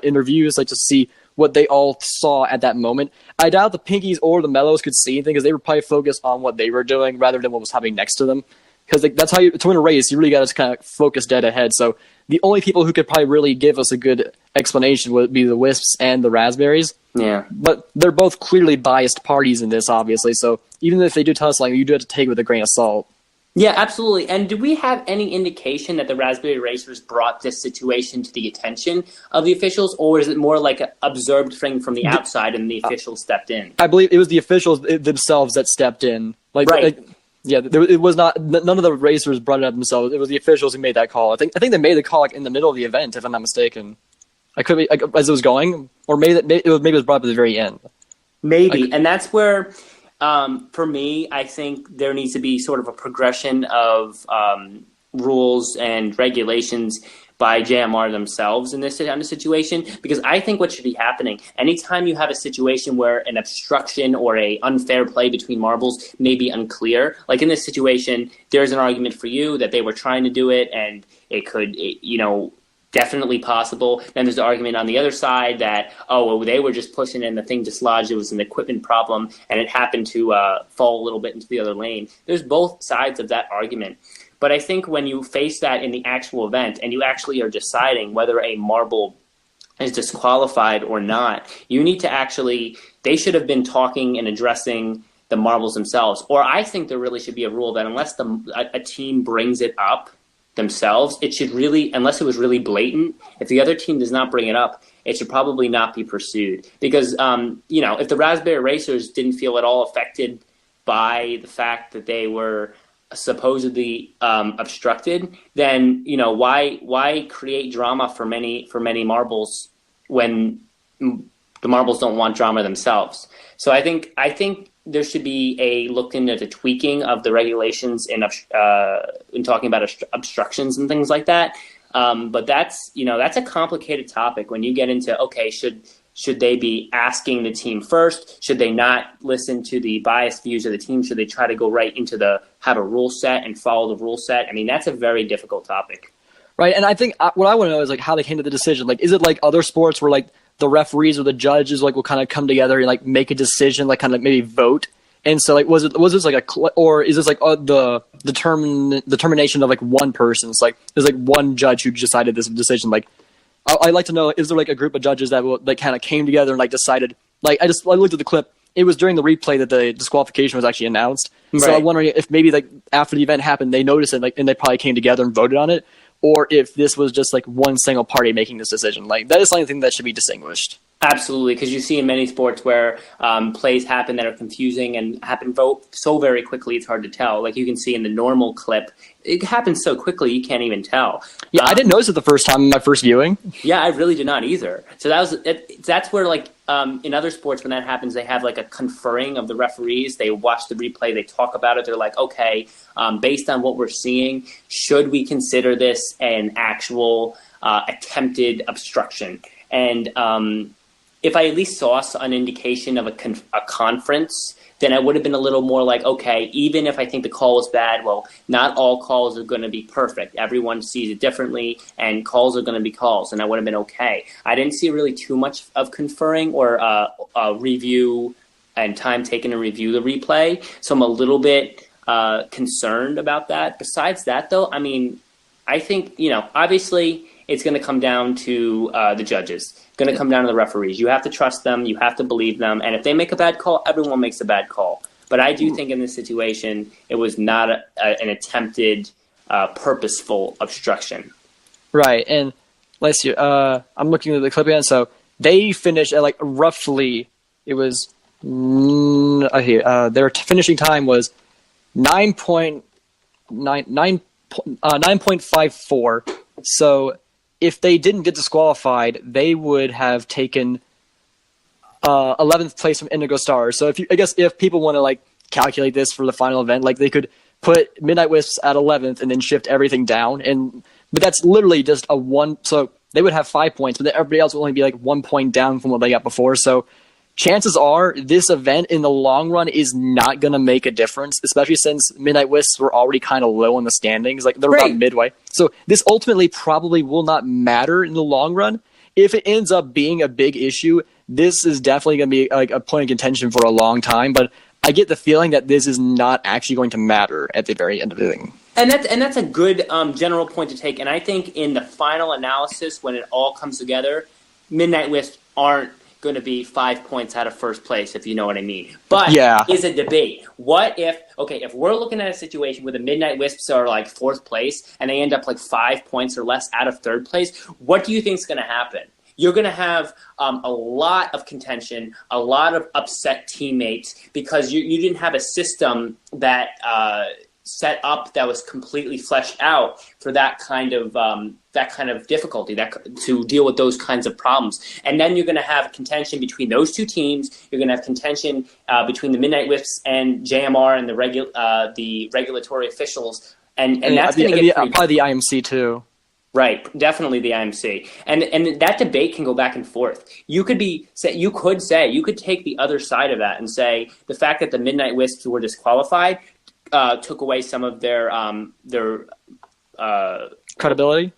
interviews to see what they all saw at that moment. I doubt the Pinkies or the Mellows could see anything because they were probably focused on what they were doing rather than what was happening next to them. Because that's how to win a race, you really got to kind of focus dead ahead. So the only people who could probably really give us a good explanation would be the Wisps and the Raspberries. Yeah. But they're both clearly biased parties in this, obviously. So even if they do tell us you do have to take it with a grain of salt. Yeah, absolutely. And do we have any indication that the Raspberry Racers brought this situation to the attention of the officials, or is it more like an observed thing from the outside and the officials stepped in? I believe it was the officials themselves that stepped in. Right. It was not. None of the racers brought it up themselves. It was the officials who made that call. I think they made the call in the middle of the event, if I'm not mistaken. I could be as it was going, or maybe it was brought up at the very end. Maybe, and that's where. For me, I think there needs to be sort of a progression of rules and regulations by JMR themselves in this situation, because I think what should be happening, anytime you have a situation where an obstruction or a unfair play between marbles may be unclear, like in this situation, there's an argument for you that they were trying to do it and it could, definitely possible. Then there's the argument on the other side that, they were just pushing and the thing dislodged. It was an equipment problem and it happened to fall a little bit into the other lane. There's both sides of that argument. But I think when you face that in the actual event and you actually are deciding whether a marble is disqualified or not, you need to they should have been talking and addressing the marbles themselves. Or I think there really should be a rule that unless a team brings it up themselves, it should really, unless it was really blatant, if the other team does not bring it up, it should probably not be pursued. Because, if the Raspberry Racers didn't feel at all affected by the fact that they were supposedly obstructed, then why create drama for many marbles when the marbles don't want drama themselves? So I think there should be a look into the tweaking of the regulations in talking about obstructions and things like that. But that's a complicated topic when you get into, should they be asking the team first? Should they not listen to the biased views of the team? Should they try to go right into have a rule set and follow the rule set? I mean, that's a very difficult topic. Right, and I think what I want to know is how they came to the decision. Is it like other sports where the referees or the judges will kind of come together and make a decision, kind of maybe vote? And so was this or is this the determination of one person? It's there's one judge who decided this decision. I'd like to know, is there a group of judges that will kind of came together and decided? I looked at the clip. It was during the replay that the disqualification was actually announced. Right. So I'm wondering if maybe after the event happened, they noticed it and they probably came together and voted on it, or if this was just one single party making this decision. That is something that should be distinguished. Absolutely, because you see in many sports where plays happen that are confusing and happen so very quickly it's hard to tell. Like you can see in the normal clip, it happens so quickly you can't even tell. Yeah, I didn't notice it the first time in my first viewing. Yeah, I really did not either. So that's where in other sports when that happens, they have a conferring of the referees. They watch the replay, they talk about it. They're like, okay, based on what we're seeing, should we consider this an actual attempted obstruction? And if I at least saw an indication of a conference, then I would have been a little more okay, even if I think the call was bad, well, not all calls are going to be perfect. Everyone sees it differently, and calls are going to be calls, and I would have been okay. I didn't see really too much of conferring or a review and time taken to review the replay, so I'm a little bit concerned about that. Besides that, though, I mean, I think, obviously it's going to come down to the judges. It's going to come down to the referees. You have to trust them. You have to believe them. And if they make a bad call, everyone makes a bad call. But I do think in this situation, it was not an attempted, purposeful obstruction. Right. And let's see. I'm looking at the clip again. So they finished at roughly, it was, their finishing time was 9.54. So if they didn't get disqualified, they would have taken 11th place from Indigo Stars. So if people want to calculate this for the final event, they could put Midnight Wisps at 11th and then shift everything down. But that's literally just a one. So they would have 5 points, but then everybody else will only be 1 point down from what they got before. So chances are this event in the long run is not going to make a difference, especially since Midnight Wisps were already kind of low in the standings. They're right about midway. So this ultimately probably will not matter in the long run. If it ends up being a big issue, this is definitely going to be a point of contention for a long time. But I get the feeling that this is not actually going to matter at the very end of the thing. And that's a good general point to take. And I think in the final analysis, when it all comes together, Midnight Wisps aren't going to be 5 points out of first place, if you know what I mean. But is a debate. What if we're looking at a situation where the Midnight Wisps are fourth place and they end up 5 points or less out of third place, what do you think is going to happen? You're going to have a lot of contention, a lot of upset teammates because you didn't have a system that set up that was completely fleshed out for that kind of difficulty, to deal with those kinds of problems. And then you're going to have contention between those two teams. You're going to have contention between the Midnight Wisps and JMR and the regulatory officials, and that's going to get probably the IMC too. Right, definitely the IMC, and that debate can go back and forth. You could take the other side of that and say the fact that the Midnight Wisps were disqualified took away some of their Credibility.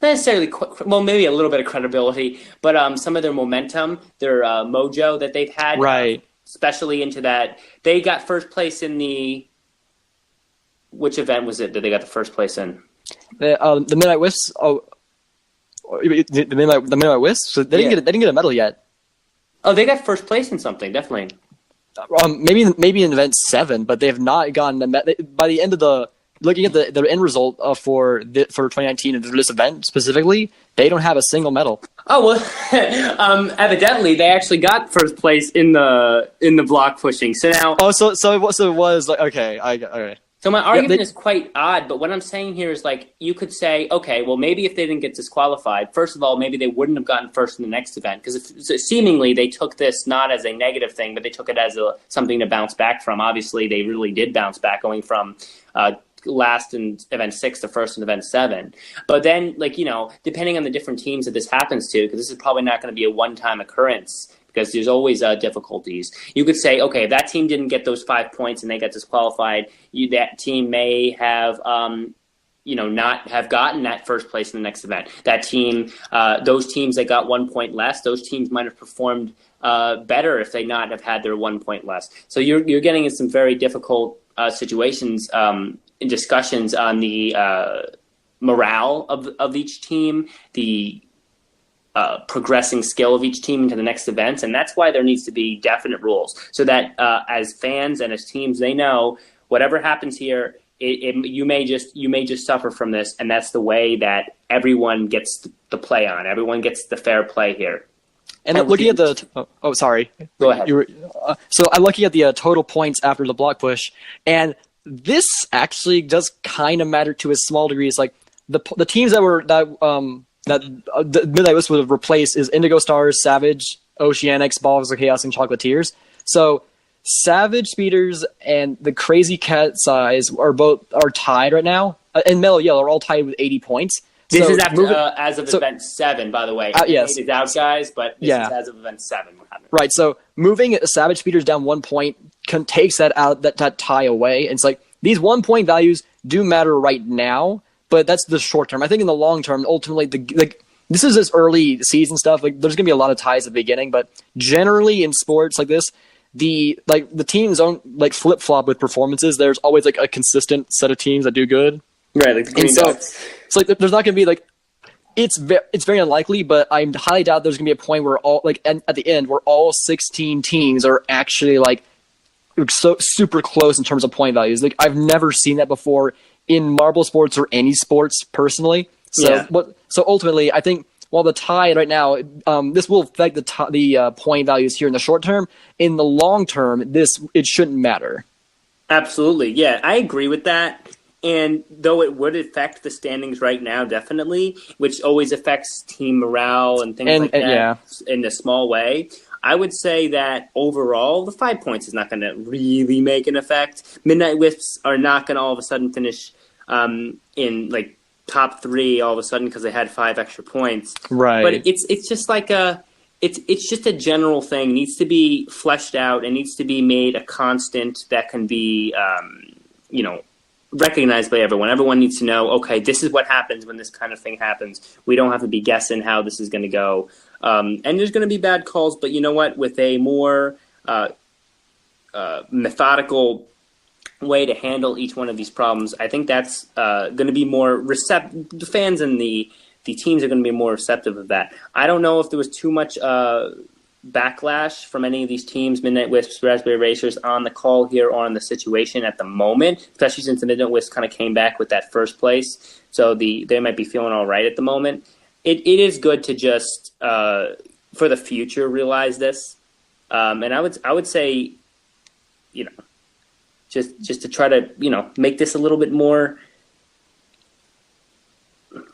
not necessarily, well, maybe a little bit of credibility, but some of their momentum, their mojo that they've had, Right. Especially into that. They got first place in which event was it that they got the first place in? The Midnight Wisps. Oh, the Midnight Wisps. So they didn't get a medal yet. Oh, they got first place in something, definitely. Maybe in event 7, but they have not gotten a medal. By the end of looking at the end result for 2019 of this event specifically, they don't have a single medal. Oh well, evidently they actually got first place in the block pushing. So now, so it was like okay, okay. So my argument is quite odd, but what I'm saying here is like you could say, okay, well maybe if they didn't get disqualified, first of all, maybe they wouldn't have gotten first in the next event because seemingly they took this not as a negative thing, but they took it as something to bounce back from. Obviously, they really did bounce back, going from last in event 6 to first in event 7. But then, depending on the different teams that this happens to, because this is probably not going to be a one-time occurrence, because there's always difficulties. You could say, okay, if that team didn't get those 5 points and they got disqualified, that team may have, not have gotten that first place in the next event. That team, those teams that got 1 point less, those teams might have performed better if they not have had their 1 point less. So you're getting in some very difficult situations in discussions on the morale of each team, the progressing skill of each team into the next events, and that's why there needs to be definite rules so that as fans and as teams, they know whatever happens here, you may just suffer from this, and that's the way that everyone gets the play on. Everyone gets the fair play here. And looking at the sorry, go ahead. So I'm looking at the total points after the block push, and this actually does kind of matter to a small degree. It's like the teams that the Midnight Wisps would have replaced is Indigo Stars, Savage, Oceanics, Balls of Chaos, and Chocolatiers. So Savage Speeders and the Crazy Cat's Eyes are tied right now, and Mellow Yellow are all tied with 80 points. This is after, as of event 7, by the way. Yes. It's out, guys, but this is as of event 7. What happened? Right, so moving Savage Speeders down 1 point takes that tie away. And it's like these 1 point values do matter right now, but that's the short term. I think in the long term, ultimately, this is this early season stuff. Like, there's gonna be a lot of ties at the beginning, but generally in sports like this, the teams don't flip flop with performances. There's always a consistent set of teams that do good. Right, like the Green Ducks. It's like there's not gonna be it's very unlikely, but I highly doubt there's gonna be a point where at the end where all 16 teams are actually so super close in terms of point values. I've never seen that before in marble sports or any sports personally. So ultimately, I think while the tie right now, this will affect the point values here in the short term. In the long term, it shouldn't matter. Absolutely, yeah, I agree with that. And though it would affect the standings right now, definitely, which always affects team morale and things like that in a small way, I would say that overall, the 5 points is not going to really make an effect. Midnight Wisps are not going to all of a sudden finish in top 3 all of a sudden because they had 5 extra points. Right. But it's just it's just a general thing. It needs to be fleshed out. It needs to be made a constant that can be recognized by everyone. Everyone needs to know, okay, this is what happens when this kind of thing happens. We don't have to be guessing how this is going to go. And there's going to be bad calls, but you know what? With a more methodical way to handle each one of these problems, I think that's going to be more receptive. The fans and the teams are going to be more receptive of that. I don't know if there was too much backlash from any of these teams, Midnight Wisps, Raspberry Racers, on the call here or on the situation at the moment, especially since the Midnight Wisps kind of came back with that first place. So they might be feeling all right at the moment. It is good to just, for the future, realize this. And I would say, just to try to, make this a little bit more,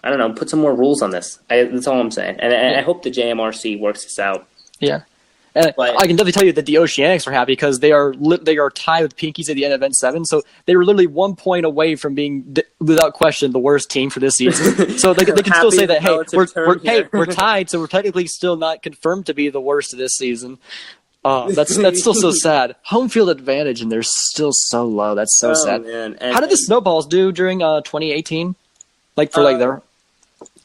I don't know, put some more rules on this. That's all I'm saying. And I hope the JMRC works this out. Yeah. And But- I can definitely tell you that the Oceanics are happy because they are tied with Pinkies at the end of Event 7, so they were literally 1 point away from being, without question, the worst team for this season. So they can still Happy say that, hey, relative term here. we're tied, so we're technically still not confirmed to be the worst this season. That's still so sad. Home field advantage, and they're still so low. That's so sad. Man. How did the Snowballs do during 2018? Like for their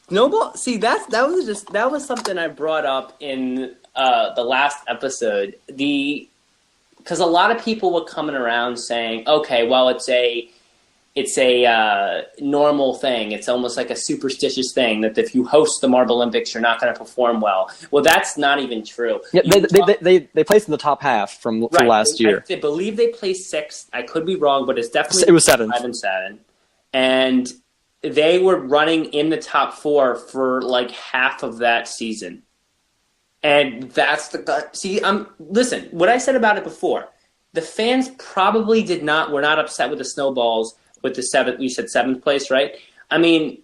Snowball? See, that was something I brought up in the last episode. Because a lot of people were coming around saying, okay, well, it's a normal thing. It's almost like a superstitious thing that if you host the Marble Olympics, you're not going to perform well. Well, that's not even true. Yeah, they placed in the top half from last year. I believe they placed 6th. I could be wrong, but it was 7th. 5 and 7. And they were running in the top 4 for like half of that season. And that's listen, what I said about it before, the fans probably were not upset with the Snowballs with the 7th, you said 7th place, right? I mean,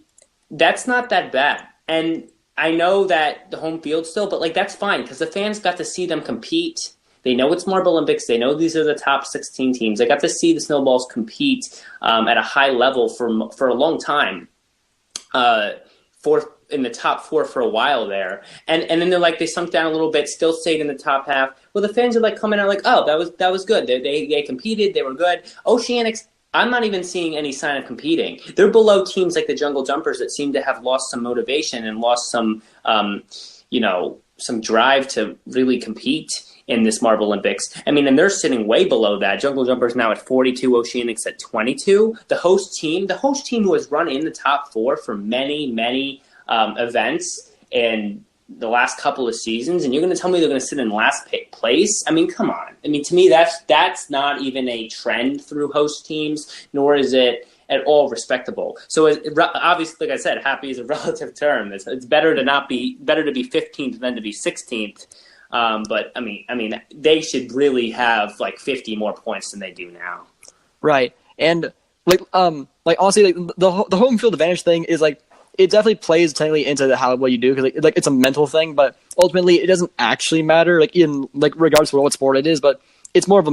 that's not that bad. And I know that the home field still, but like that's fine because the fans got to see them compete. They know it's Marble Olympics. They know these are the top 16 teams. They got to see the Snowballs compete at a high level for a long time. In the top 4 for a while there, and then they sunk down a little bit, still stayed in the top half. Well, the fans are like coming out like, oh, that was good. They competed, they were good. Oceanics, I'm not even seeing any sign of competing. They're below teams like the Jungle Jumpers that seem to have lost some motivation and lost some drive to really compete in this Marble Olympics. I mean, and they're sitting way below that. Jungle Jumpers now at 42, Oceanics at 22. The host team who has run in the top 4 for many, many events in the last couple of seasons, and you're going to tell me they're going to sit in last place? I mean, come on. I mean, to me, that's not even a trend through host teams, nor is it at all respectable. So obviously, like I said, happy is a relative term. It's better to be 15th than to be 16th. But I mean, they should really have like 50 more points than they do now. Right, and honestly, the home field advantage thing is like, it definitely plays technically into how well you do because it's a mental thing, but ultimately it doesn't actually matter in regardless of what sport it is. But it's more of a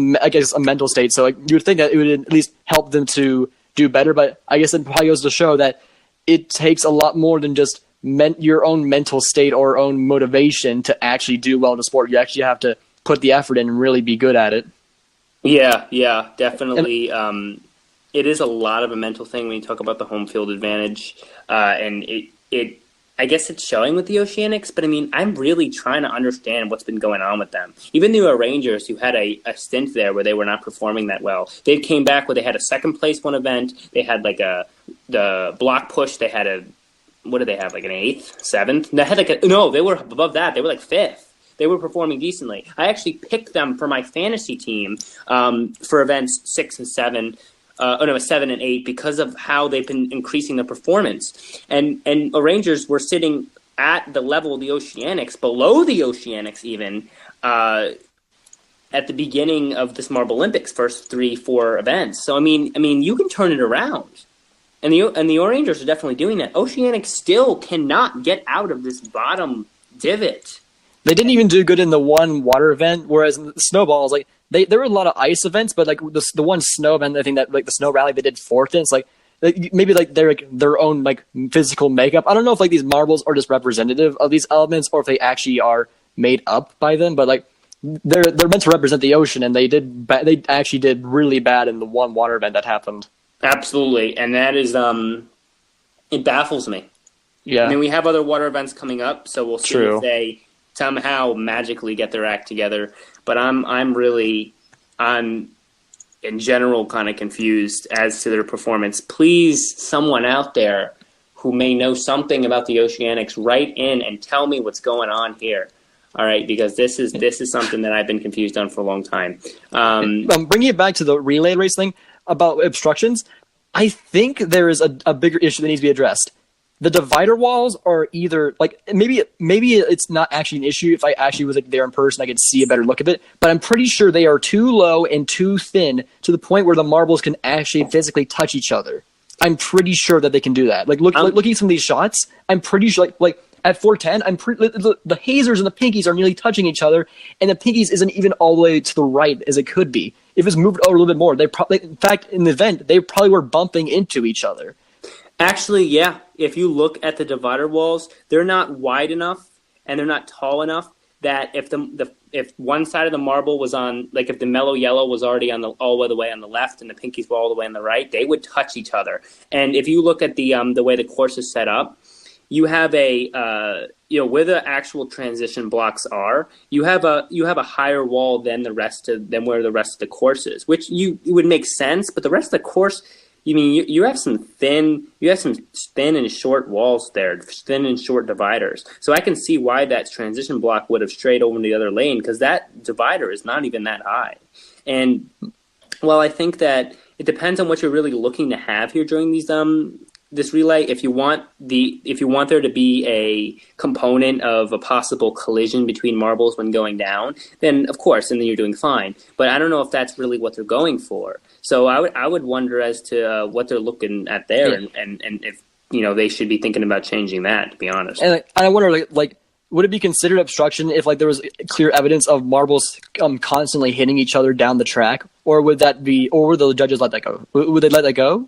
mental state. So you would think that it would at least help them to do better. But I guess it probably goes to show that it takes a lot more than just your own mental state or own motivation to actually do well in the sport. You actually have to put the effort in and really be good at it. Yeah, definitely. It is a lot of a mental thing when you talk about the home field advantage, and it I guess it's showing with the Oceanics, but I mean, I'm really trying to understand what's been going on with them. Even the Rangers, who had a stint there where they were not performing that well, they came back where they had a second place one event, they had the block push, they had what did they have, like an 8th, 7th? They had no, they were above that, they were like 5th. They were performing decently. I actually picked them for my fantasy team for events 6 and 7. 7 and 8 because of how they've been increasing their performance. And the Rangers were sitting at the level of the Oceanics, below the Oceanics even, at the beginning of this Marble Olympics, first 3-4 events. So I mean, you can turn it around. And the Rangers are definitely doing that. Oceanics still cannot get out of this bottom divot. They didn't even do good in the one water event, whereas in the Snowballs, there were a lot of ice events, but the one snow event, I think that the snow rally they did 4th in, it's maybe they're their own physical makeup. I don't know if these marbles are just representative of these elements or if they actually are made up by them, but they're meant to represent the ocean, and they actually did really bad in the one water event that happened. Absolutely, and that is it baffles me. Yeah, I mean, we have other water events coming up, so we'll see True. if they somehow magically get their act together. But I'm in general kind of confused as to their performance. Please, someone out there who may know something about the Oceanics, write in and tell me what's going on here. All right, because this is something that I've been confused on for a long time. Bringing it back to the relay race thing about obstructions, I think there is a bigger issue that needs to be addressed. The divider walls are either maybe it's not actually an issue. If I actually was there in person, I could see a better look of it. But I'm pretty sure they are too low and too thin to the point where the marbles can actually physically touch each other. I'm pretty sure that they can do that. Looking at some of these shots, I'm pretty sure at 410, the hazers and the pinkies are nearly touching each other, and the pinkies isn't even all the way to the right as it could be. If it's moved over a little bit more, in fact, in the event, they probably were bumping into each other. Actually, yeah. If you look at the divider walls, they're not wide enough and they're not tall enough that if one side of the marble was on, like if the mellow yellow was already on all the way on the left and the pinkies were all the way on the right, they would touch each other. And if you look at the way the course is set up, you have where the actual transition blocks are, you have a higher wall than where the rest of the course is, which it would make sense. But the rest of the course, you have some thin and short walls there, thin and short dividers. So I can see why that transition block would have strayed over in the other lane, because that divider is not even that high. And while I think that it depends on what you're really looking to have here during these this relay, if you want there to be a component of a possible collision between marbles when going down, then of course, and then you're doing fine. But I don't know if that's really what they're going for. So I would wonder as to what they're looking at there, and if they should be thinking about changing that. To be honest, and I wonder like would it be considered obstruction if there was clear evidence of marbles constantly hitting each other down the track, or would the judges let that go? Would they let that go?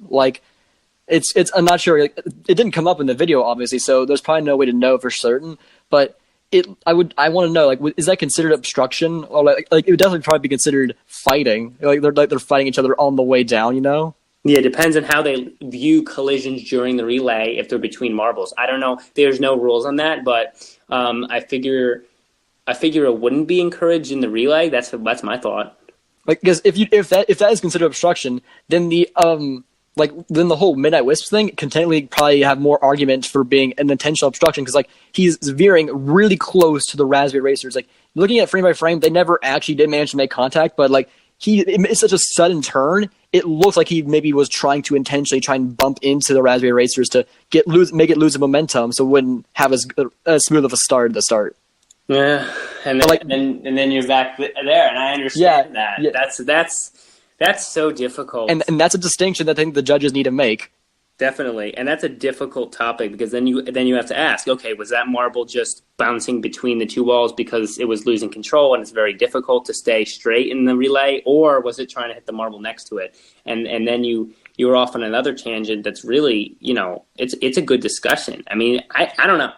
It's I'm not sure. It didn't come up in the video, obviously, so there's probably no way to know for certain. But I want to know, is that considered obstruction, or it would definitely probably be considered fighting? They're fighting each other on the way down, Yeah, it depends on how they view collisions during the relay if they're between marbles. I don't know. There's no rules on that, but I figure it wouldn't be encouraged in the relay. That's my thought. Because if that is considered obstruction, then then the whole Midnight Wisps thing can technically probably have more argument for being an intentional obstruction, because he's veering really close to the Raspberry Racers. Looking at frame by frame, they never actually did manage to make contact, but it's such a sudden turn. It looks like he maybe was trying to intentionally try and bump into the Raspberry Racers to make it lose the momentum, so it wouldn't have as smooth of a start at the start. Yeah, and then you're back there, and I understand that. Yeah. That's so difficult. And that's a distinction that I think the judges need to make. Definitely. And that's a difficult topic, because then you have to ask, okay, was that marble just bouncing between the two walls because it was losing control and it's very difficult to stay straight in the relay, or was it trying to hit the marble next to it? And then you're off on another tangent that's really, it's a good discussion. I mean, I don't know.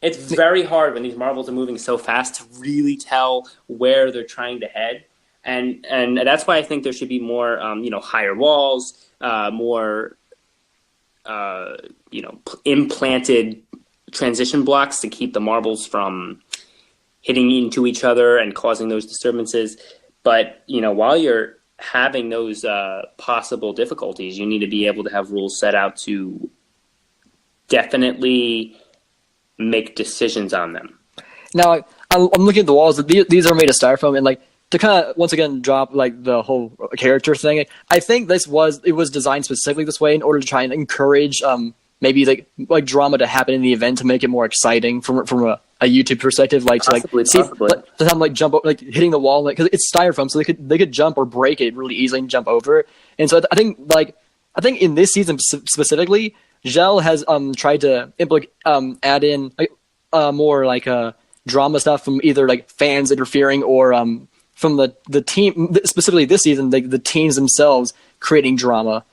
It's very hard when these marbles are moving so fast to really tell where they're trying to head. And that's why I think there should be more, higher walls, more, implanted transition blocks to keep the marbles from hitting into each other and causing those disturbances. But, while you're having those possible difficulties, you need to be able to have rules set out to definitely make decisions on them. Now, I'm looking at the walls. These are made of styrofoam, and to kind of once again drop the whole character thing, I think it was designed specifically this way in order to try and encourage maybe drama to happen in the event, to make it more exciting from a YouTube perspective, possibly. To have them jump hitting the wall, because it's styrofoam, so they could jump or break it really easily and jump over it. And so I think in this season specifically, Gel has tried to add in more drama stuff from either fans interfering or from the team, specifically this season, the teams themselves creating drama.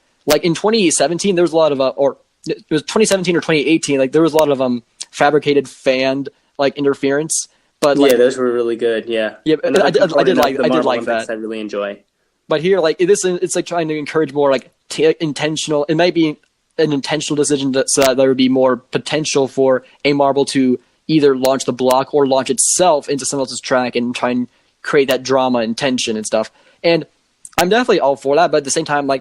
In 2017, there was a lot of or it was 2017 or 2018, there was a lot of fabricated fan interference. But those were really good. Yeah, I did like that. I really enjoy. But here, it's trying to encourage more intentional. It might be an intentional decision so that there would be more potential for a marble to either launch the block or launch itself into someone else's track and try and create that drama and tension and stuff. And I'm definitely all for that, but at the same time,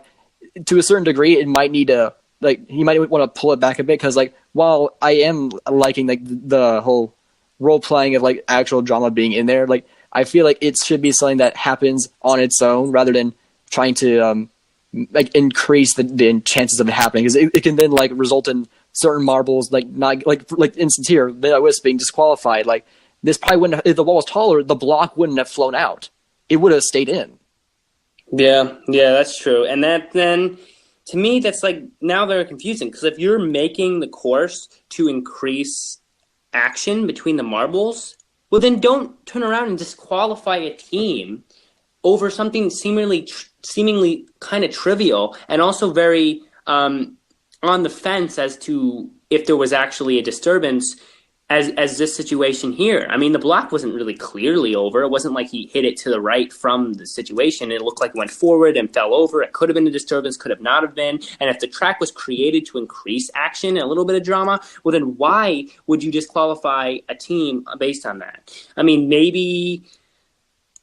to a certain degree, it might need to, you might want to pull it back a bit, because while I am liking the whole role playing of actual drama being in there, I feel it should be something that happens on its own rather than trying to increase the chances of it happening, because it can then result in certain marbles not instance here, the Wisp being disqualified. This probably wouldn't have, if the wall was taller, the block wouldn't have flown out. It would have stayed in. Yeah, that's true. And that then, to me, that's now very confusing, because if you're making the course to increase action between the marbles, well, then don't turn around and disqualify a team over something seemingly kind of trivial and also very on the fence as to if there was actually a disturbance as this situation here. I mean, the block wasn't really clearly over. It wasn't like he hit it to the right from the situation. It looked like it went forward and fell over. It could have been a disturbance, could have not have been. And if the track was created to increase action and a little bit of drama, well, then why would you disqualify a team based on that? I mean, maybe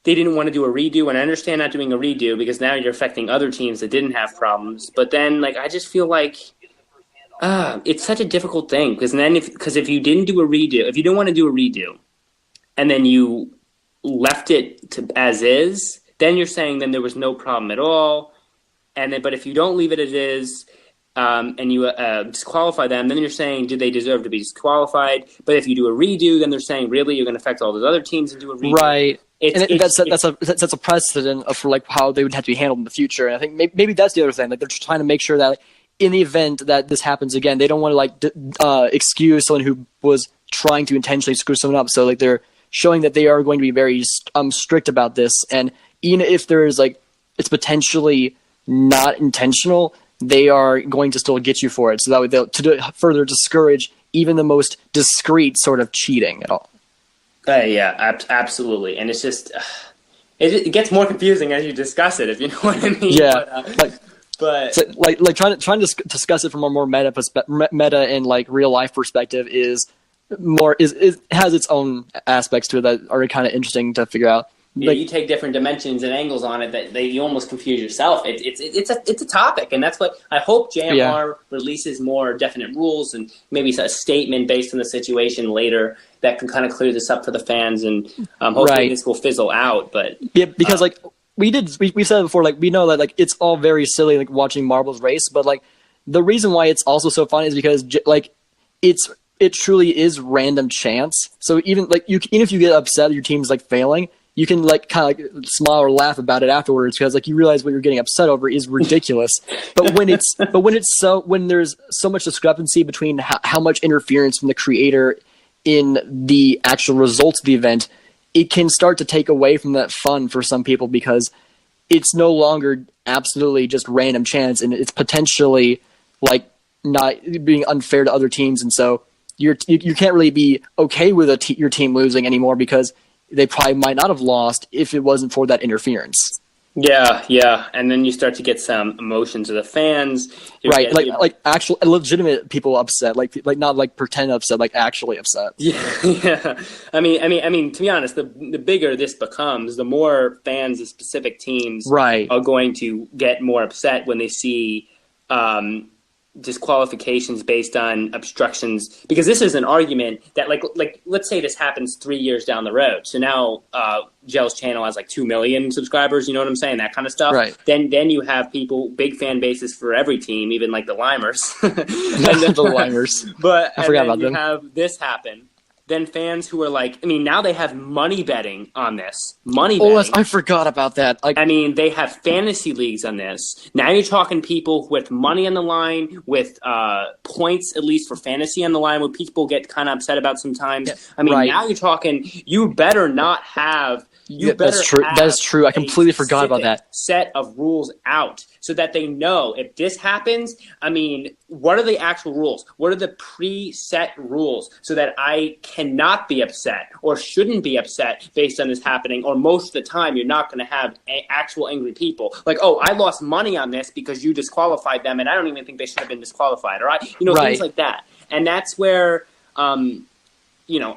they didn't want to do a redo, and I understand not doing a redo because now you're affecting other teams that didn't have problems. But then, I just feel like it's such a difficult thing because if you didn't do a redo, if you didn't want to do a redo, and then you left it to as is, then you're saying then there was no problem at all. But if you don't leave it as is, and you disqualify them, then you're saying, do they deserve to be disqualified? But if you do a redo, then they're saying, really, you're going to affect all those other teams and do a redo. Right. That's a precedent for how they would have to be handled in the future. And I think maybe that's the other thing. They're trying to make sure that in the event that this happens again, they don't want to excuse someone who was trying to intentionally screw someone up. So they're showing that they are going to be very strict about this. And even if there is it's potentially not intentional, they are going to still get you for it. So that way to further discourage even the most discreet sort of cheating at all. Yeah, absolutely. And it's just, it gets more confusing as you discuss it, if you know what I mean. Yeah. But so, trying to discuss it from a more meta and real life perspective is has its own aspects to it that are kind of interesting to figure out. Yeah, you take different dimensions and angles on it that you almost confuse yourself. It's a topic, and that's what I hope JMR releases more definite rules and maybe a statement based on the situation later that can kind of clear this up for the fans, and hopefully this will fizzle out. But yeah, because we said it before, we know that it's all very silly watching marbles race, but the reason why it's also so fun is because it truly is random chance. So even even if you get upset your team's failing, you can kind of smile or laugh about it afterwards because you realize what you're getting upset over is ridiculous. But when there's so much discrepancy between how much interference from the creator in the actual results of the event, it can start to take away from that fun for some people because it's no longer absolutely just random chance, and it's potentially not being unfair to other teams, and so you can't really be okay with your team losing anymore because they probably might not have lost if it wasn't for that interference. Yeah, and then you start to get some emotions of the fans, right? Actual legitimate people upset, not pretend upset, actually upset. Yeah. I mean, to be honest, the bigger this becomes, the more fans of specific teams are going to get more upset when they see disqualifications based on obstructions, because this is an argument that let's say this happens 3 years down the road. So now Gel's channel has 2 million subscribers, you know what I'm saying? That kind of stuff. Right. Then you have people, big fan bases for every team, even the Limers. The Limers. But I forgot about them. You have this happen. Then fans who are now they have money betting on this. Money betting. Oh, I forgot about that. They have fantasy leagues on this. Now you're talking people with money on the line, with points, at least for fantasy on the line, what people get kind of upset about sometimes. Yeah. Now you're talking, you better not have... That's true. That is true. I completely forgot about that. Set of rules out so that they know if this happens, what are the actual rules? What are the preset rules so that I cannot be upset or shouldn't be upset based on this happening? Or most of the time, you're not going to have actual angry people. I lost money on this because you disqualified them, and I don't even think they should have been disqualified. Or things like that. And that's where...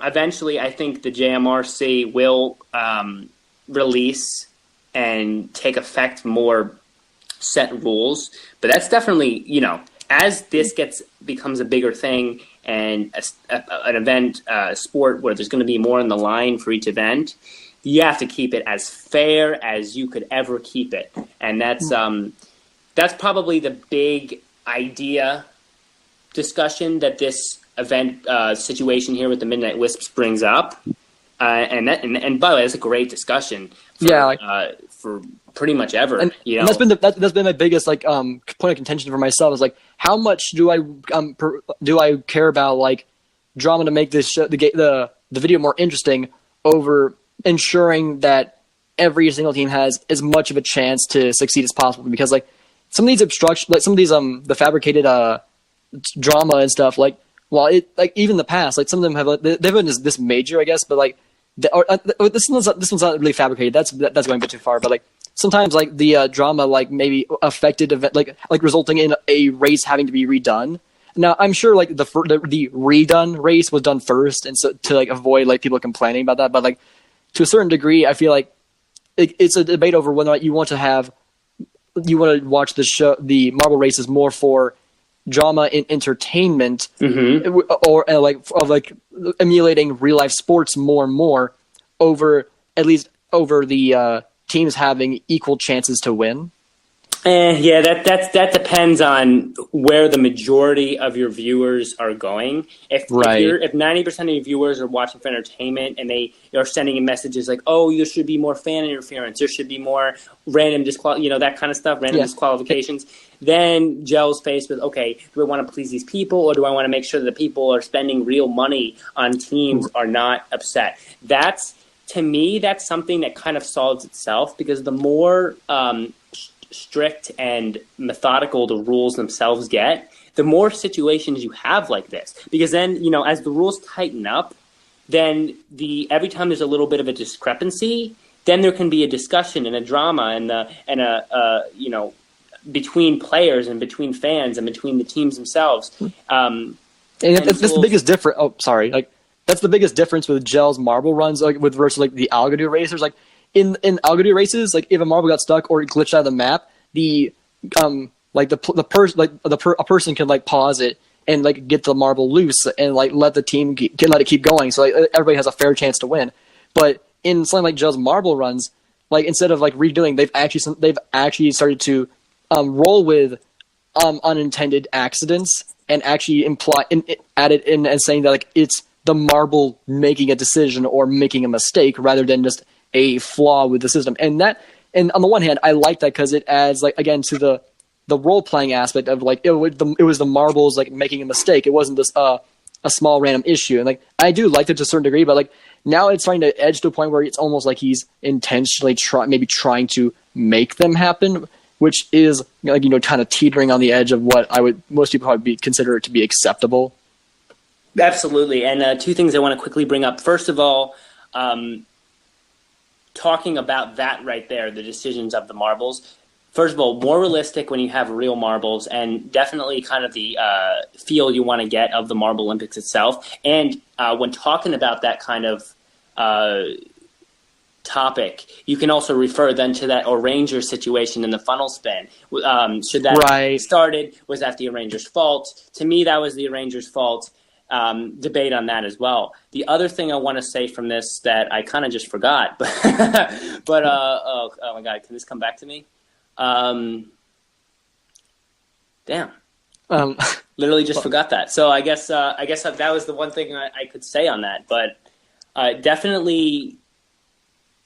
eventually I think the JMRC will release and take effect more set rules. But that's definitely, as this becomes a bigger thing and an event, sport where there's going to be more on the line for each event, you have to keep it as fair as you could ever keep it. And that's probably the big idea discussion that this event situation here with the Midnight Wisps brings up, and by the way, that's a great discussion. For pretty much ever, and that's been my biggest point of contention for myself is how much do I care about drama to make this show, the video more interesting over ensuring that every single team has as much of a chance to succeed as possible. Because like some of these obstruction, like some of these the fabricated drama and stuff, like while it like even in the past, like some of them have they've been this major, I guess, but like this one's not really fabricated. That's going a bit too far, but like sometimes like the drama like maybe affected event like resulting in a race having to be redone. Now I'm sure like the redone race was done first, and so to like avoid like people complaining about that. But like to a certain degree, I feel like it's a debate over whether or not you want to watch the marble races more for drama and entertainment, or like emulating real life sports more and more over the teams having equal chances to win. Yeah, that depends on where the majority of your viewers are going. If 90% of your viewers are watching for entertainment and they are sending in messages like, "Oh, there should be more fan interference, there should be more random that kind of stuff, random disqualifications," then Gel's faced with, okay, do I want to please these people, or do I want to make sure that the people are spending real money on teams are not upset? To me, that's something that kind of solves itself, because the more strict and methodical the rules themselves get, the more situations you have like this. Because then, as the rules tighten up, then every time there's a little bit of a discrepancy, then there can be a discussion and a drama and between players and between fans and between the teams themselves. That's the biggest difference. Oh, sorry. Like that's the biggest difference with Gel's marble runs, like versus like the Algodoot racers. Like in Algodoot races, like if a marble got stuck or it glitched out of the map, a person can like pause it and like get the marble loose and like let the team let it keep going, so like everybody has a fair chance to win. But in something like Gel's marble runs, like instead of like redoing, they've actually started to roll with unintended accidents and actually add it in as saying that like it's the marble making a decision or making a mistake rather than just a flaw with the system. And on the one hand, I like that because it adds like again to the role playing aspect of like it was the marbles like making a mistake. It wasn't just a small random issue. And like I do like it to a certain degree, but like now it's starting to edge to a point where it's almost like he's intentionally trying to make them happen, which is like kind of teetering on the edge of what most people probably consider to be acceptable. Absolutely. And two things I want to quickly bring up. First of all, talking about that right there, the decisions of the marbles. First of all, more realistic when you have real marbles, and definitely kind of the feel you want to get of the Marble Olympics itself. And when talking about that kind of topic, you can also refer then to that arranger situation in the funnel spin. Should that started? Was that the arranger's fault? To me, that was the arranger's fault. Debate on that as well. The other thing I want to say from this that I kind of just forgot, but oh my God, can this come back to me? Damn. Literally just forgot that. So I guess that was the one thing I could say on that. But definitely,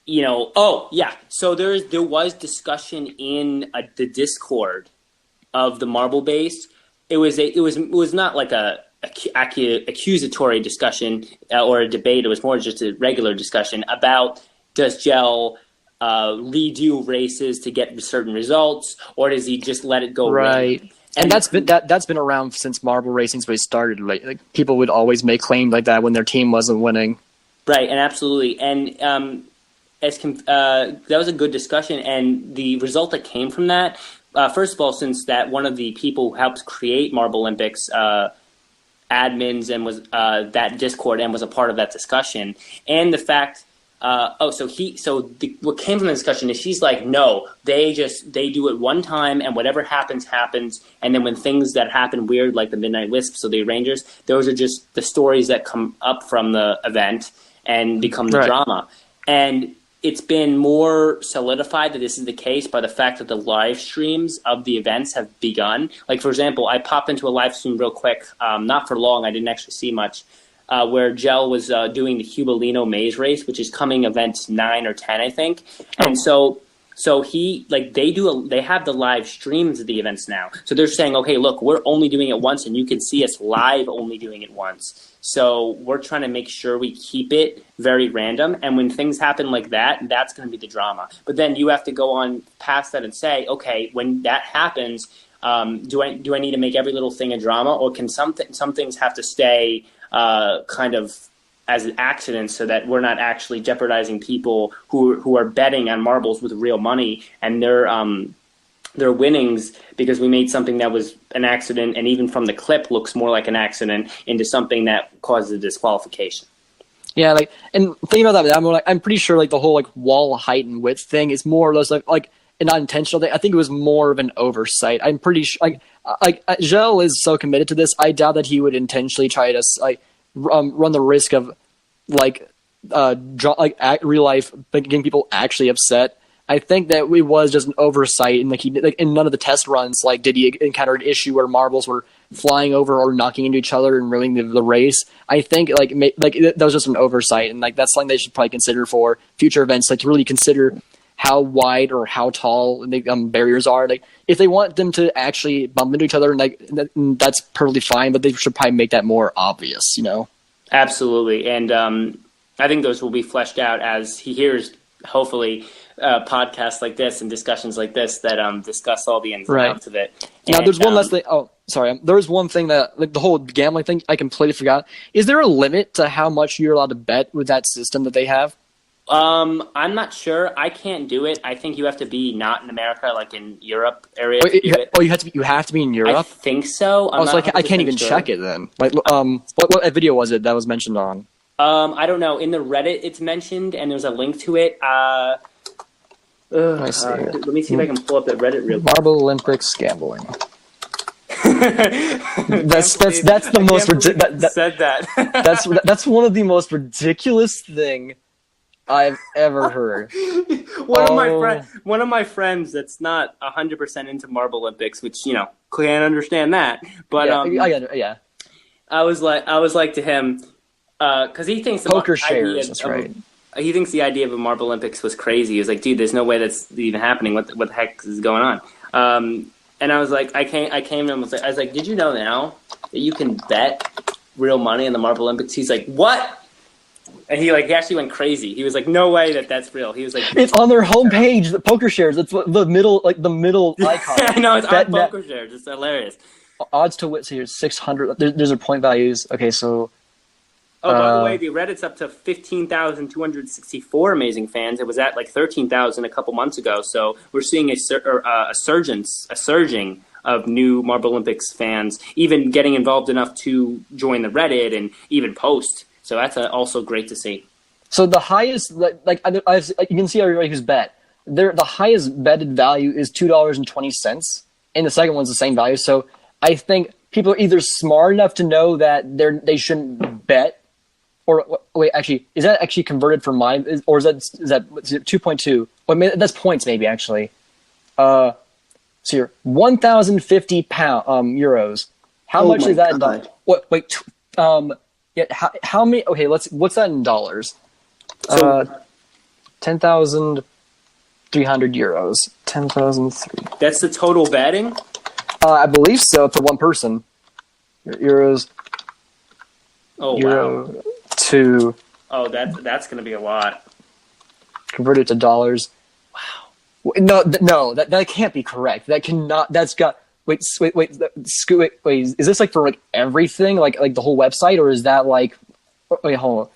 oh yeah. So there was discussion in the Discord of the marble base. It was not like a accusatory discussion or a debate. It was more just a regular discussion about, does Gel redo races to get certain results, or does he just let it go? Right. And that's been around since marble racing started. Like people would always make claims like that when their team wasn't winning. Right, and absolutely. And that was a good discussion, and the result that came from that, first of all, since that one of the people who helped create Marble Olympics admins and was that Discord and was a part of that discussion, and the fact what came from the discussion is she's like, no, they do it one time and whatever happens, and then when things that happen weird like the Midnight Wisps or the Rangers, those are just the stories that come up from the event and become the drama. And it's been more solidified that this is the case by the fact that the live streams of the events have begun. Like, for example, I popped into a live stream real quick, not for long, I didn't actually see much, where Gel was doing the Hubalino Maze Race, which is coming event 9 or 10, I think. And so So they have the live streams of the events now. So they're saying, okay, look, we're only doing it once, and you can see us live only doing it once. So we're trying to make sure we keep it very random. And when things happen like that, that's going to be the drama. But then you have to go on past that and say, okay, when that happens, do I need to make every little thing a drama, or can some things have to stay kind of as accidents, so that we're not actually jeopardizing people who are betting on marbles with real money and their winnings, because we made something that was an accident, and even from the clip looks more like an accident, into something that causes a disqualification. Yeah, and thinking about that, I'm pretty sure the whole wall height and width thing is more or less like an unintentional thing. I think it was more of an oversight. I'm pretty sure Gel is so committed to this. I doubt that he would intentionally try to run the risk of real life getting people actually upset. I think that it was just an oversight, and in none of the test runs did he encounter an issue where marbles were flying over or knocking into each other and ruining the race. I think that was just an oversight, and that's something they should probably consider for future events, to really consider how wide or how tall the barriers are. If they want them to actually bump into each other, and that's perfectly fine, but they should probably make that more obvious. Absolutely, and I think those will be fleshed out as he hears, hopefully, podcasts like this and discussions like this that discuss all the ins and outs of it. Now, there's one last thing. Oh, sorry. There's one thing that the whole gambling thing I completely forgot. Is there a limit to how much you're allowed to bet with that system that they have? I'm not sure. I can't do it. I think you have to be not in America, in Europe area. You have to be in Europe. I think so. I can't even check it then. What video was it that was mentioned on? I don't know. In the Reddit, it's mentioned, and there's a link to it. I see. Let me see if I can pull up that Reddit real quick. Marble Olympics gambling. That's the most said that. That's one of the most ridiculous thing I've ever heard. One of my friends that's not 100% into Marble Olympics, which can't understand that. But yeah. I was like to him, because he thinks poker shares. That's right. He thinks the idea of a Marble Olympics was crazy. He was like, dude, there's no way that's even happening. What the heck is going on? And I was like, I came to him and I was like, did you know now that you can bet real money in the Marble Olympics? He's like, what? And he actually went crazy. He was like, no way that's real. He was like, it's on their homepage, the poker shares. It's the middle icon. I know, it's on poker shares. It's hilarious. Odds to win here 600. There's their point values. Okay, so. Oh, by the way, the Reddit's up to 15,264 amazing fans. It was at 13,000 a couple months ago. So we're seeing a surging of new Marble Olympics fans, even getting involved enough to join the Reddit and even post. So that's also great to see. So the highest, you can see everybody who's bet. The highest betted value is $2.20, and the second one's the same value. So I think people are either smart enough to know that they shouldn't bet. Or wait, actually, is that actually converted from mine, or is that 2.2? Well, that's points, maybe actually. So here, 1,050 euros. How much is that in dollars? What? Wait, yeah. How many? Okay, what's that in dollars? 10,300 euros. 10,003. That's the total betting. I believe so for one person. Euros. Oh Euro, wow. Oh, that's going to be a lot. Converted to dollars. Wow. No, that can't be correct. That cannot. That's got. Wait. Is this for everything, like the whole website, or is that Wait, hold on.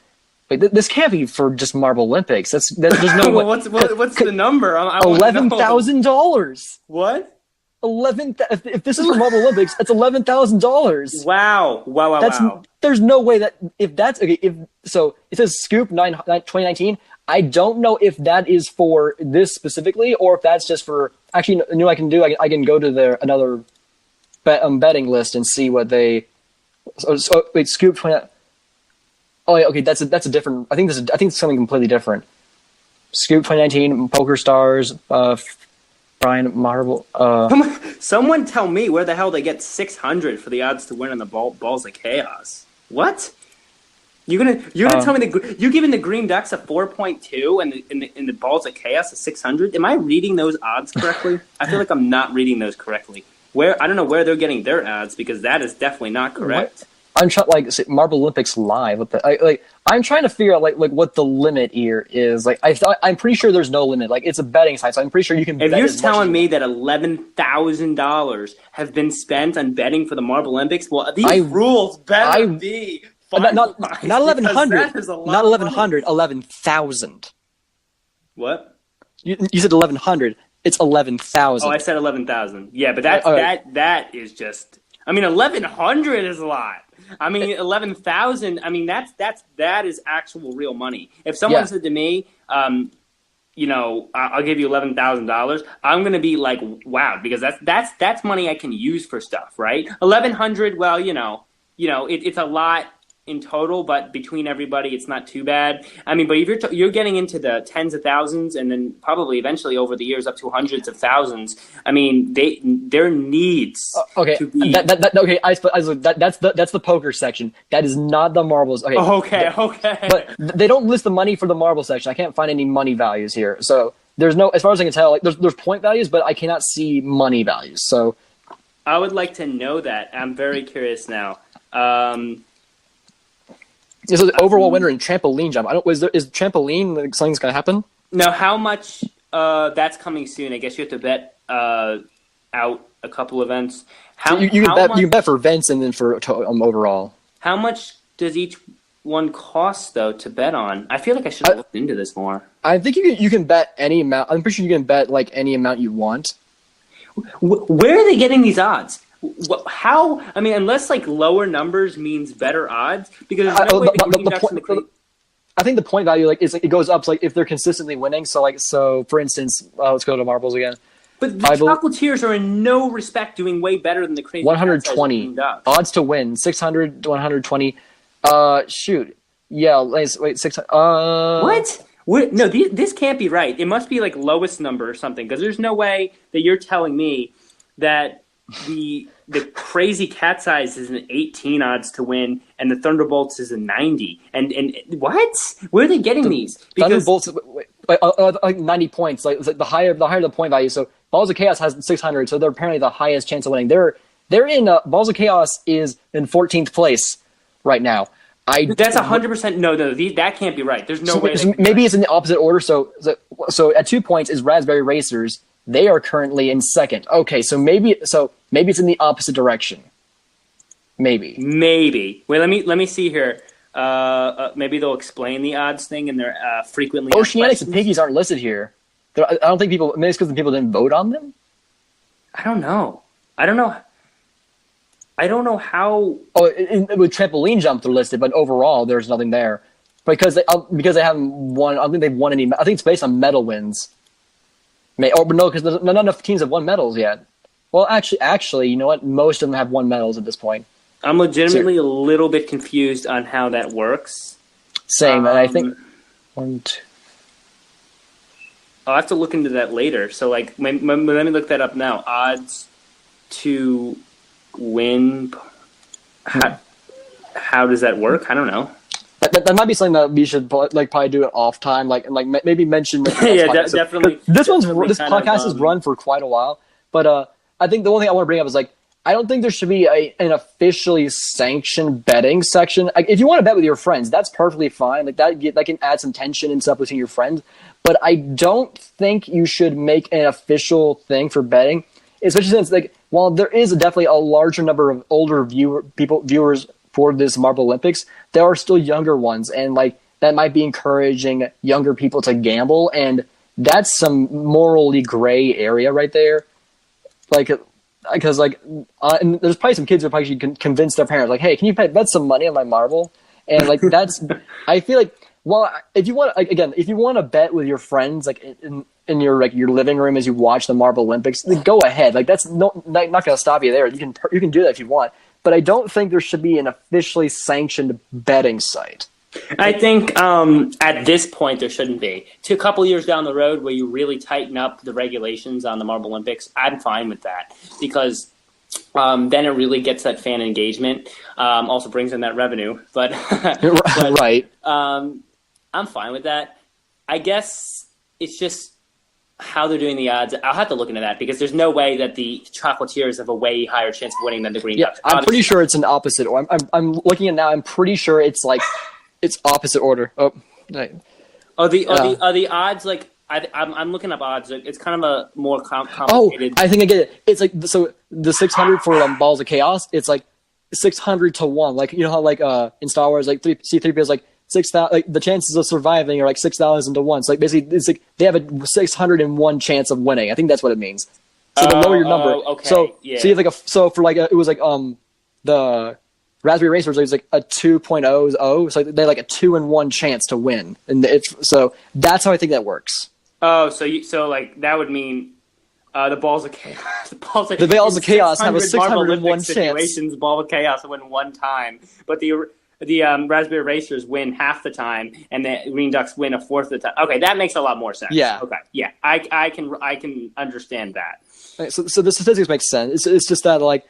Wait, this can't be for just Marble Olympics. There's no. Well, what's the number? $11,000. What? If this is for Marble Olympics, that's $11,000. Wow. There's no way that if that's okay. So it says Scoop 2019. I don't know if that is for this specifically, or if that's just for. Actually, you know what I can do. I can go to another betting list and see what they. So wait, Scoop 20. Oh, yeah, okay. That's a different. I think it's something completely different. Scoop 2019 Poker Stars. Brian Marble. Someone tell me where the hell they get 600 for the odds to win on the balls of chaos. What? You're gonna tell me you're giving the Green Ducks a 4.2 and the Balls of Chaos a 600? Am I reading those odds correctly? I feel like I'm not reading those correctly. I don't know where they're getting their odds because that is definitely not correct. I'm trying Marble Olympics Live. I'm trying to figure out like what the limit here is. Like I'm pretty sure there's no limit. Like it's a betting site, so I'm pretty sure you can. If bet you're as much telling as me that $11,000 have been spent on betting for the Marble Olympics, well, these rules better be not 1,100, not 1,100, $11,000. 11,000. What? You said 1,100. It's 11,000. Oh, I said 11,000. Yeah, but that is just. I mean, 1,100 is a lot. I mean, 11,000. I mean, that is actual real money. If someone said to me, I'll give you $11,000, I'm gonna be like, wow, because that's money I can use for stuff, right? 1,100. Well, it's a lot in total, but between everybody, it's not too bad. I mean, but if you're getting into the tens of thousands, and then probably eventually over the years up to hundreds of thousands. I mean, there needs to be that's the poker section. That is not the marbles. Okay. But they don't list the money for the marble section. I can't find any money values here. So there's no, as far as I can tell, like there's point values, but I cannot see money values. So I would like to know that. I'm very curious now. So the overall winner in trampoline jump. Is trampoline something that's going to happen? Now, how much? That's coming soon. I guess you have to bet out a couple events. You can bet for events and then for overall. How much does each one cost though to bet on? I feel like I should have looked into this more. I think you can bet any amount. I'm pretty sure you can bet like any amount you want. Where are they getting these odds? How? I mean, unless like lower numbers means better odds, because there's no way I think the point value is it goes up. So, like if they're consistently winning. So for instance, let's go to marbles again. But the chocolatiers are in no respect doing way better than the crazy. 120 odds to win. 600 to 120. Shoot. Yeah. Wait. 600. What? No, this can't be right. It must be like lowest number or something, because there's no way that you're telling me that the crazy cat's eyes is an 18 odds to win, and the Thunderbolts is a 90. And what? Where are they getting these? Because Thunderbolts like 90 points. Like the higher the point value. So Balls of Chaos has 600, so they're apparently the highest chance of winning. They're in Balls of Chaos is in 14th place right now. That's 100%. No, that can't be right. There's no way. Maybe it's in the opposite order. So at 2 points is Raspberry Racers. They are currently in second. Okay, so maybe it's in the opposite direction. Maybe. Wait, let me see here. Maybe they'll explain the odds thing in their frequently. Oceanics and Piggies aren't listed here. I don't think people. Maybe it's because the people didn't vote on them. I don't know how. With trampoline jump they're listed, but overall there's nothing there because they haven't won. I don't think they've won any. I think it's based on medal wins. But no, because not enough teams have won medals yet. Well, actually, you know what? Most of them have won medals at this point. I'm legitimately a little bit confused on how that works. Same, and I think one, two. I'll have to look into that later. So, like, let me look that up now. Odds to win. How does that work? I don't know. That might be something that we should probably do it off time, maybe mention. Definitely. This podcast is run for quite a while, but I think the only thing I want to bring up is I don't think there should be an officially sanctioned betting section. If you want to bet with your friends, that's perfectly fine. That can add some tension and stuff between your friends. But I don't think you should make an official thing for betting, especially since while there is definitely a larger number of older viewers for this Marble Olympics, there are still younger ones, and that might be encouraging younger people to gamble, and that's some morally gray area right there. Because and there's probably some kids who probably should convince their parents, hey, can you bet some money on my marble? And that's, I feel if you want, if you want to bet with your friends, in your living room as you watch the Marble Olympics, go ahead. That's not going to stop you there. You can do that if you want. But I don't think there should be an officially sanctioned betting site. I think at this point there shouldn't be. To a couple years down the road where you really tighten up the regulations on the Marble Olympics, I'm fine with that. Because then it really gets that fan engagement. Also brings in that revenue, but Right. I'm fine with that. I guess it's just how they're doing the odds. I'll have to look into that because there's no way that the Chocolatiers have a way higher chance of winning than the Green Yeah, Ducks. I'm pretty sure it's an opposite. Or I'm looking at it now. I'm pretty sure it's like it's opposite order. Oh, right. Are the odds like? I'm looking up odds. It's kind of a more complicated. I think I get it. It's like so the 600 for Balls of Chaos. It's like 600 to 1. Like you know how like in Star Wars like C3PO is like 6,000. Like the chances of surviving are like 6,000 to 1. So like basically it's like they have a 601 chance of winning. I think that's what it means. So the lower your number. Okay. So Yeah. so you have like for like it was like the Raspberry Racers was like a 2.00. So they had like a 2-in-1 chance to win, and so that's how I think that works. Oh, so like that would mean the Balls of Chaos. The Balls of Chaos have a 601 chance. Situations, Ball of Chaos win one time, but the Raspberry Racers win half the time, and the Green Ducks win a fourth of the time. Okay, that makes a lot more sense. Yeah. Okay. Yeah, I can understand that. Right, so the statistics make sense. It's just that like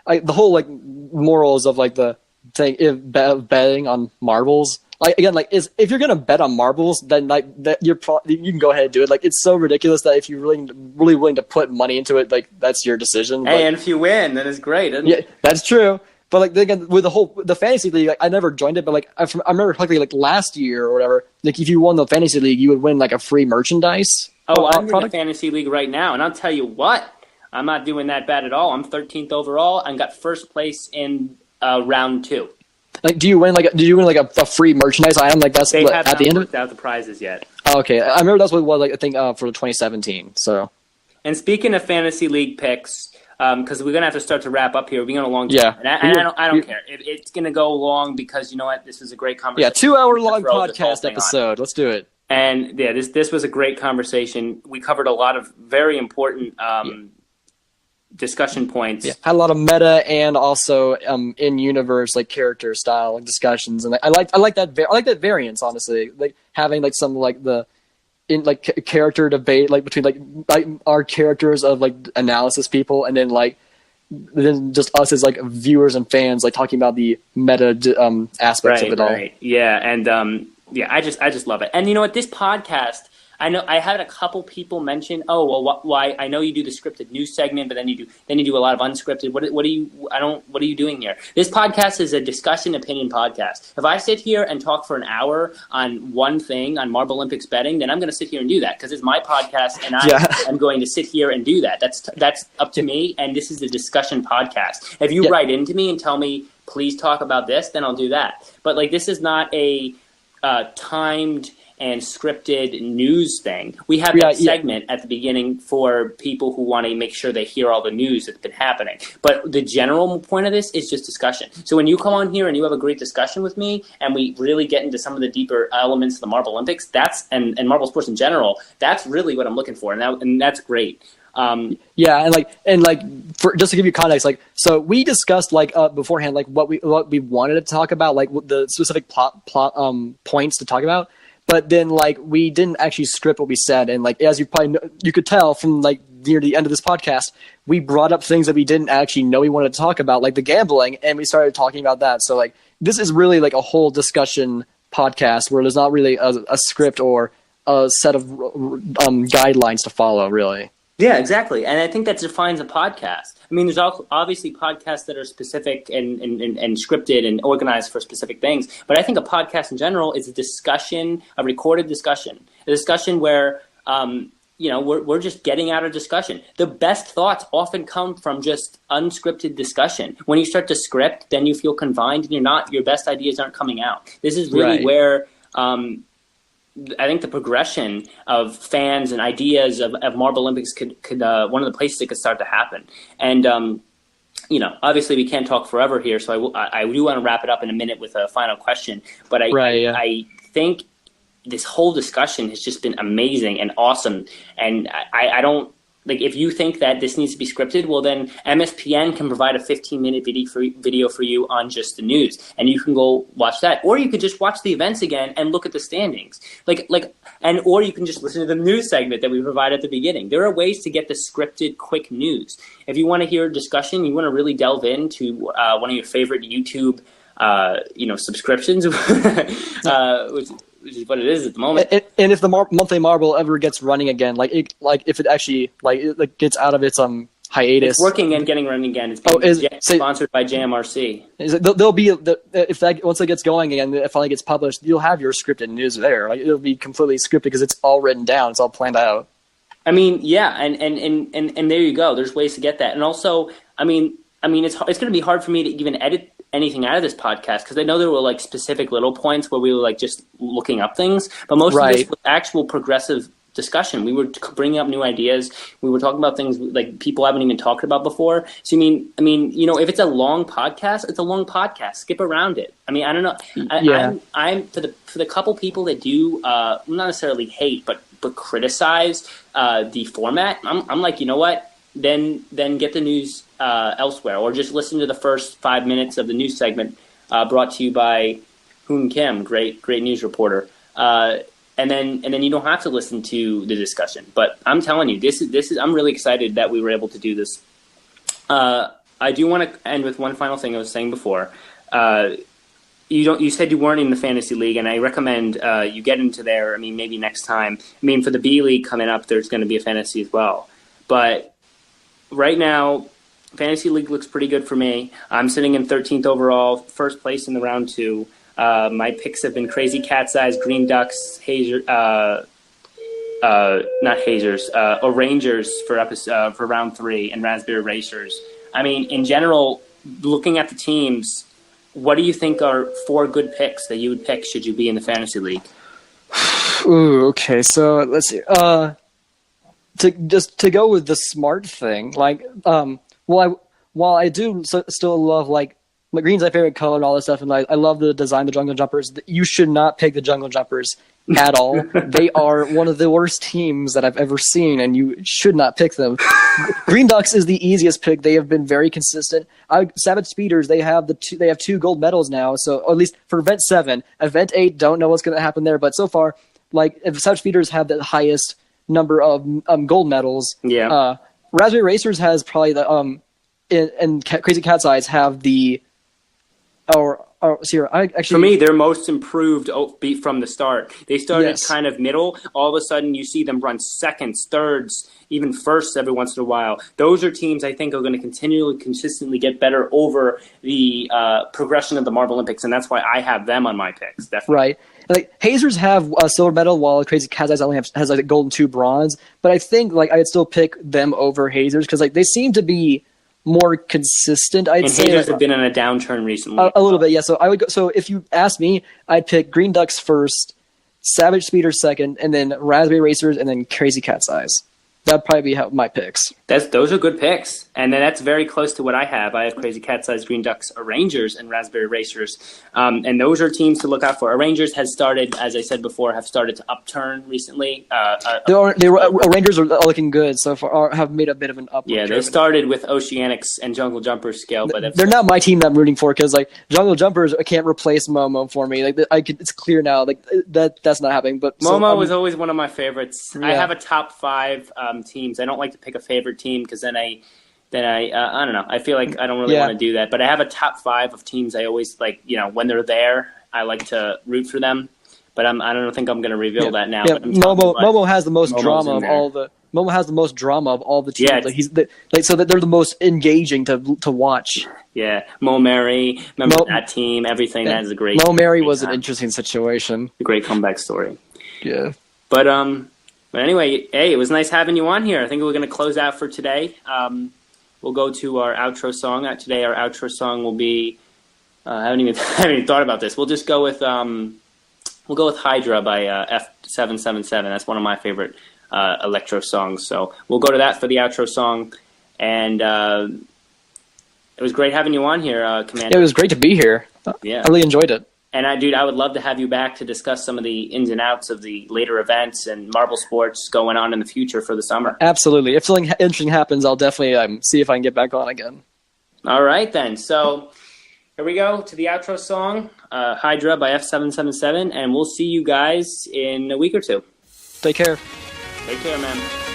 the whole like morals of like the thing betting on marbles. Like again, like if you're gonna bet on marbles, then like that you can go ahead and do it. Like it's so ridiculous that if you're really willing to put money into it, like that's your decision. Hey, like, and if you win, then it's great. Isn't yeah, it? that's true. But like again, with the fantasy league, like, I never joined it. But like I remember like last year or whatever, like if you won the fantasy league, you would win like a free merchandise. Oh, I'm in the product. fantasy league right now, and I'll tell you what, I'm not doing that bad at all. I'm 13th overall and got first place in round 2. Like, do you win like a free merchandise item? Like that's They like, have at not the end of worked it. out the prizes yet. Oh, okay, I remember that's what it was like. I think for the 2017. So And speaking of fantasy league picks, because we're gonna have to start to wrap up here. We're going a long time, Yeah. and I don't care. It's gonna go long because you know what? This was a great conversation. yeah, 2-hour long Throw this whole podcast thing on. episode. Let's do it. And yeah, this was a great conversation. We covered a lot of very important discussion points. Yeah, had a lot of meta and also in universe like character style discussions, and I like that variance honestly. Like having like some like the in like character debate like between like our characters of like analysis people, and then just us as like viewers and fans like talking about the meta aspects of it all. Right. Yeah, and yeah, I just love it. And you know what? This podcast, I know I had a couple people mention, oh well, why? I know you do the scripted news segment, but then you do a lot of unscripted. What are you doing here? This podcast is a discussion opinion podcast. If I sit here and talk for an hour on one thing on Marble Olympics betting, then I'm going to sit here and do that because it's my podcast, and I am going to sit here and do that. That's up to me, and this is a discussion podcast. If you write into me and tell me please talk about this, then I'll do that. But like this is not a timed and scripted news thing. We have that segment at the beginning for people who want to make sure they hear all the news that's been happening. But the general point of this is just discussion. So when you come on here and you have a great discussion with me and we really get into some of the deeper elements of the Marble Olympics, and marble sports in general, that's really what I'm looking for. And that's great. Yeah, and for just to give you context, like so we discussed like beforehand like what we wanted to talk about, like the specific plot points to talk about. But then, like, we didn't actually script what we said, and like as you probably you could tell from like near the end of this podcast, we brought up things that we didn't actually know we wanted to talk about, like the gambling, and we started talking about that. So like this is really like a whole discussion podcast where there's not really a script or a set of guidelines to follow, really. Yeah, exactly, and I think that defines a podcast. I mean, there's obviously podcasts that are specific and scripted and organized for specific things, but I think a podcast in general is a discussion, a recorded discussion, a discussion where we're just getting out of discussion. The best thoughts often come from just unscripted discussion. When you start to script, then you feel confined, and your best ideas aren't coming out. This is really where I think the progression of fans and ideas of Marble Olympics could one of the places it could start to happen. And obviously we can't talk forever here, so I do want to wrap it up in a minute with a final question. But I think this whole discussion has just been amazing and awesome. And I don't. Like, if you think that this needs to be scripted, well, then MSPN can provide a 15-minute video for you on just the news, and you can go watch that. Or you could just watch the events again and look at the standings. Like or you can just listen to the news segment that we provide at the beginning. There are ways to get the scripted, quick news. If you want to hear discussion, you want to really delve into one of your favorite YouTube, subscriptions, which is what it is at the moment. And if the monthly Marble ever gets running again, if it actually gets out of its hiatus, it's working and getting running again. It's being sponsored by JMRC. There'll be once it gets going again, it finally gets published, you'll have your scripted news there. Like, it'll be completely scripted because it's all written down, it's all planned out. I mean, yeah, and there you go. There's ways to get that, and also, I mean, it's going to be hard for me to even edit anything out of this podcast because I know there were like specific little points where we were like just looking up things, but most of this was actual progressive discussion. We were bringing up new ideas. We were talking about things like people haven't even talked about before. So I mean, if it's a long podcast, it's a long podcast. Skip around it. I mean, I don't know. I'm for the couple people that do not necessarily hate, but criticize the format. I'm like, you know what? Then get the news elsewhere, or just listen to the first 5 minutes of the news segment brought to you by Hoon Kim, great news reporter. And then you don't have to listen to the discussion. But I'm telling you, this is I'm really excited that we were able to do this. I do want to end with one final thing I was saying before. You said you weren't in the fantasy league, and I recommend you get into there. I mean, maybe next time. I mean, for the B League coming up, there's going to be a fantasy as well. But right now, fantasy league looks pretty good for me. I'm sitting in 13th overall, first place in the round 2. My picks have been Crazy Cat's Eyes, Green Ducks, Rangers for round 3, and Raspberry Racers. I mean, in general, looking at the teams, what do you think are 4 good picks that you would pick should you be in the fantasy league? Ooh, okay. So let's see. To go with the smart thing, while I do still love green's my favorite color and all this stuff, and I love the design of the Jungle Jumpers. You should not pick the Jungle Jumpers at all. They are one of the worst teams that I've ever seen, and you should not pick them. Green Ducks is the easiest pick. They have been very consistent. Savage Speeders, they have 2 gold medals now, so or at least for Event 7. Event 8, don't know what's going to happen there, but so far, if Savage Speeders have the highest number of gold medals, Raspberry Racers has probably the and Crazy Cat's Eyes have the. For me, they're most improved beat from the start. They started kind of middle. All of a sudden, you see them run seconds, thirds, even firsts every once in a while. Those are teams I think are going to consistently get better over the progression of the Marble Olympics, and that's why I have them on my picks. Definitely. Right. Hazers have a silver medal, while Crazy Cat's Eyes only has a gold and 2 bronze. But I think I'd still pick them over Hazers because they seem to be more consistent, I'd say. And Hazers have been on a downturn recently. A little bit, yeah. So I would go. So if you ask me, I'd pick Green Ducks first, Savage Speeders second, and then Raspberry Racers, and then Crazy Cat's Eyes. That'd probably be my picks. Those are good picks, and then that's very close to what I have. I have Crazy Cat's Eyes, Green Ducks, Rangers, and Raspberry Racers, and those are teams to look out for. Rangers has started, as I said before, have started to upturn recently. Rangers are looking good so far. Have made a bit of an upward. Yeah, they started with Oceanics and Jungle Jumpers scale, but they're not my team that I'm rooting for because Jungle Jumpers can't replace Momo for me. It's clear now. That's not happening. But Momo was always one of my favorites. Yeah. I have a top 5 teams. I don't like to pick a favorite team because then I don't know. I feel like I don't really want to do that. But I have a top 5 of teams I always when they're there, I like to root for them. But I don't think I'm going to reveal that now. Yeah. But Momo has the most drama of all the. Momo has the most drama of all the teams. Yeah, so that they're the most engaging to watch. Yeah, Mo Mary, remember that team? Everything that is a great. Mo Mary was an interesting situation. A great comeback story. Yeah, But anyway, hey, it was nice having you on here. I think we're going to close out for today. We'll go to our outro song. Today, our outro song will be. I haven't even thought about this. We'll just go with Hydra by F777. That's one of my favorite electro songs. So we'll go to that for the outro song. And it was great having you on here, Commander. It was great to be here. Yeah, I really enjoyed it. And I would love to have you back to discuss some of the ins and outs of the later events and marble sports going on in the future for the summer. Absolutely. If something interesting happens, I'll definitely see if I can get back on again. All right, then. So here we go to the outro song, Hydra by F777, and we'll see you guys in a week or 2. Take care. Take care, man.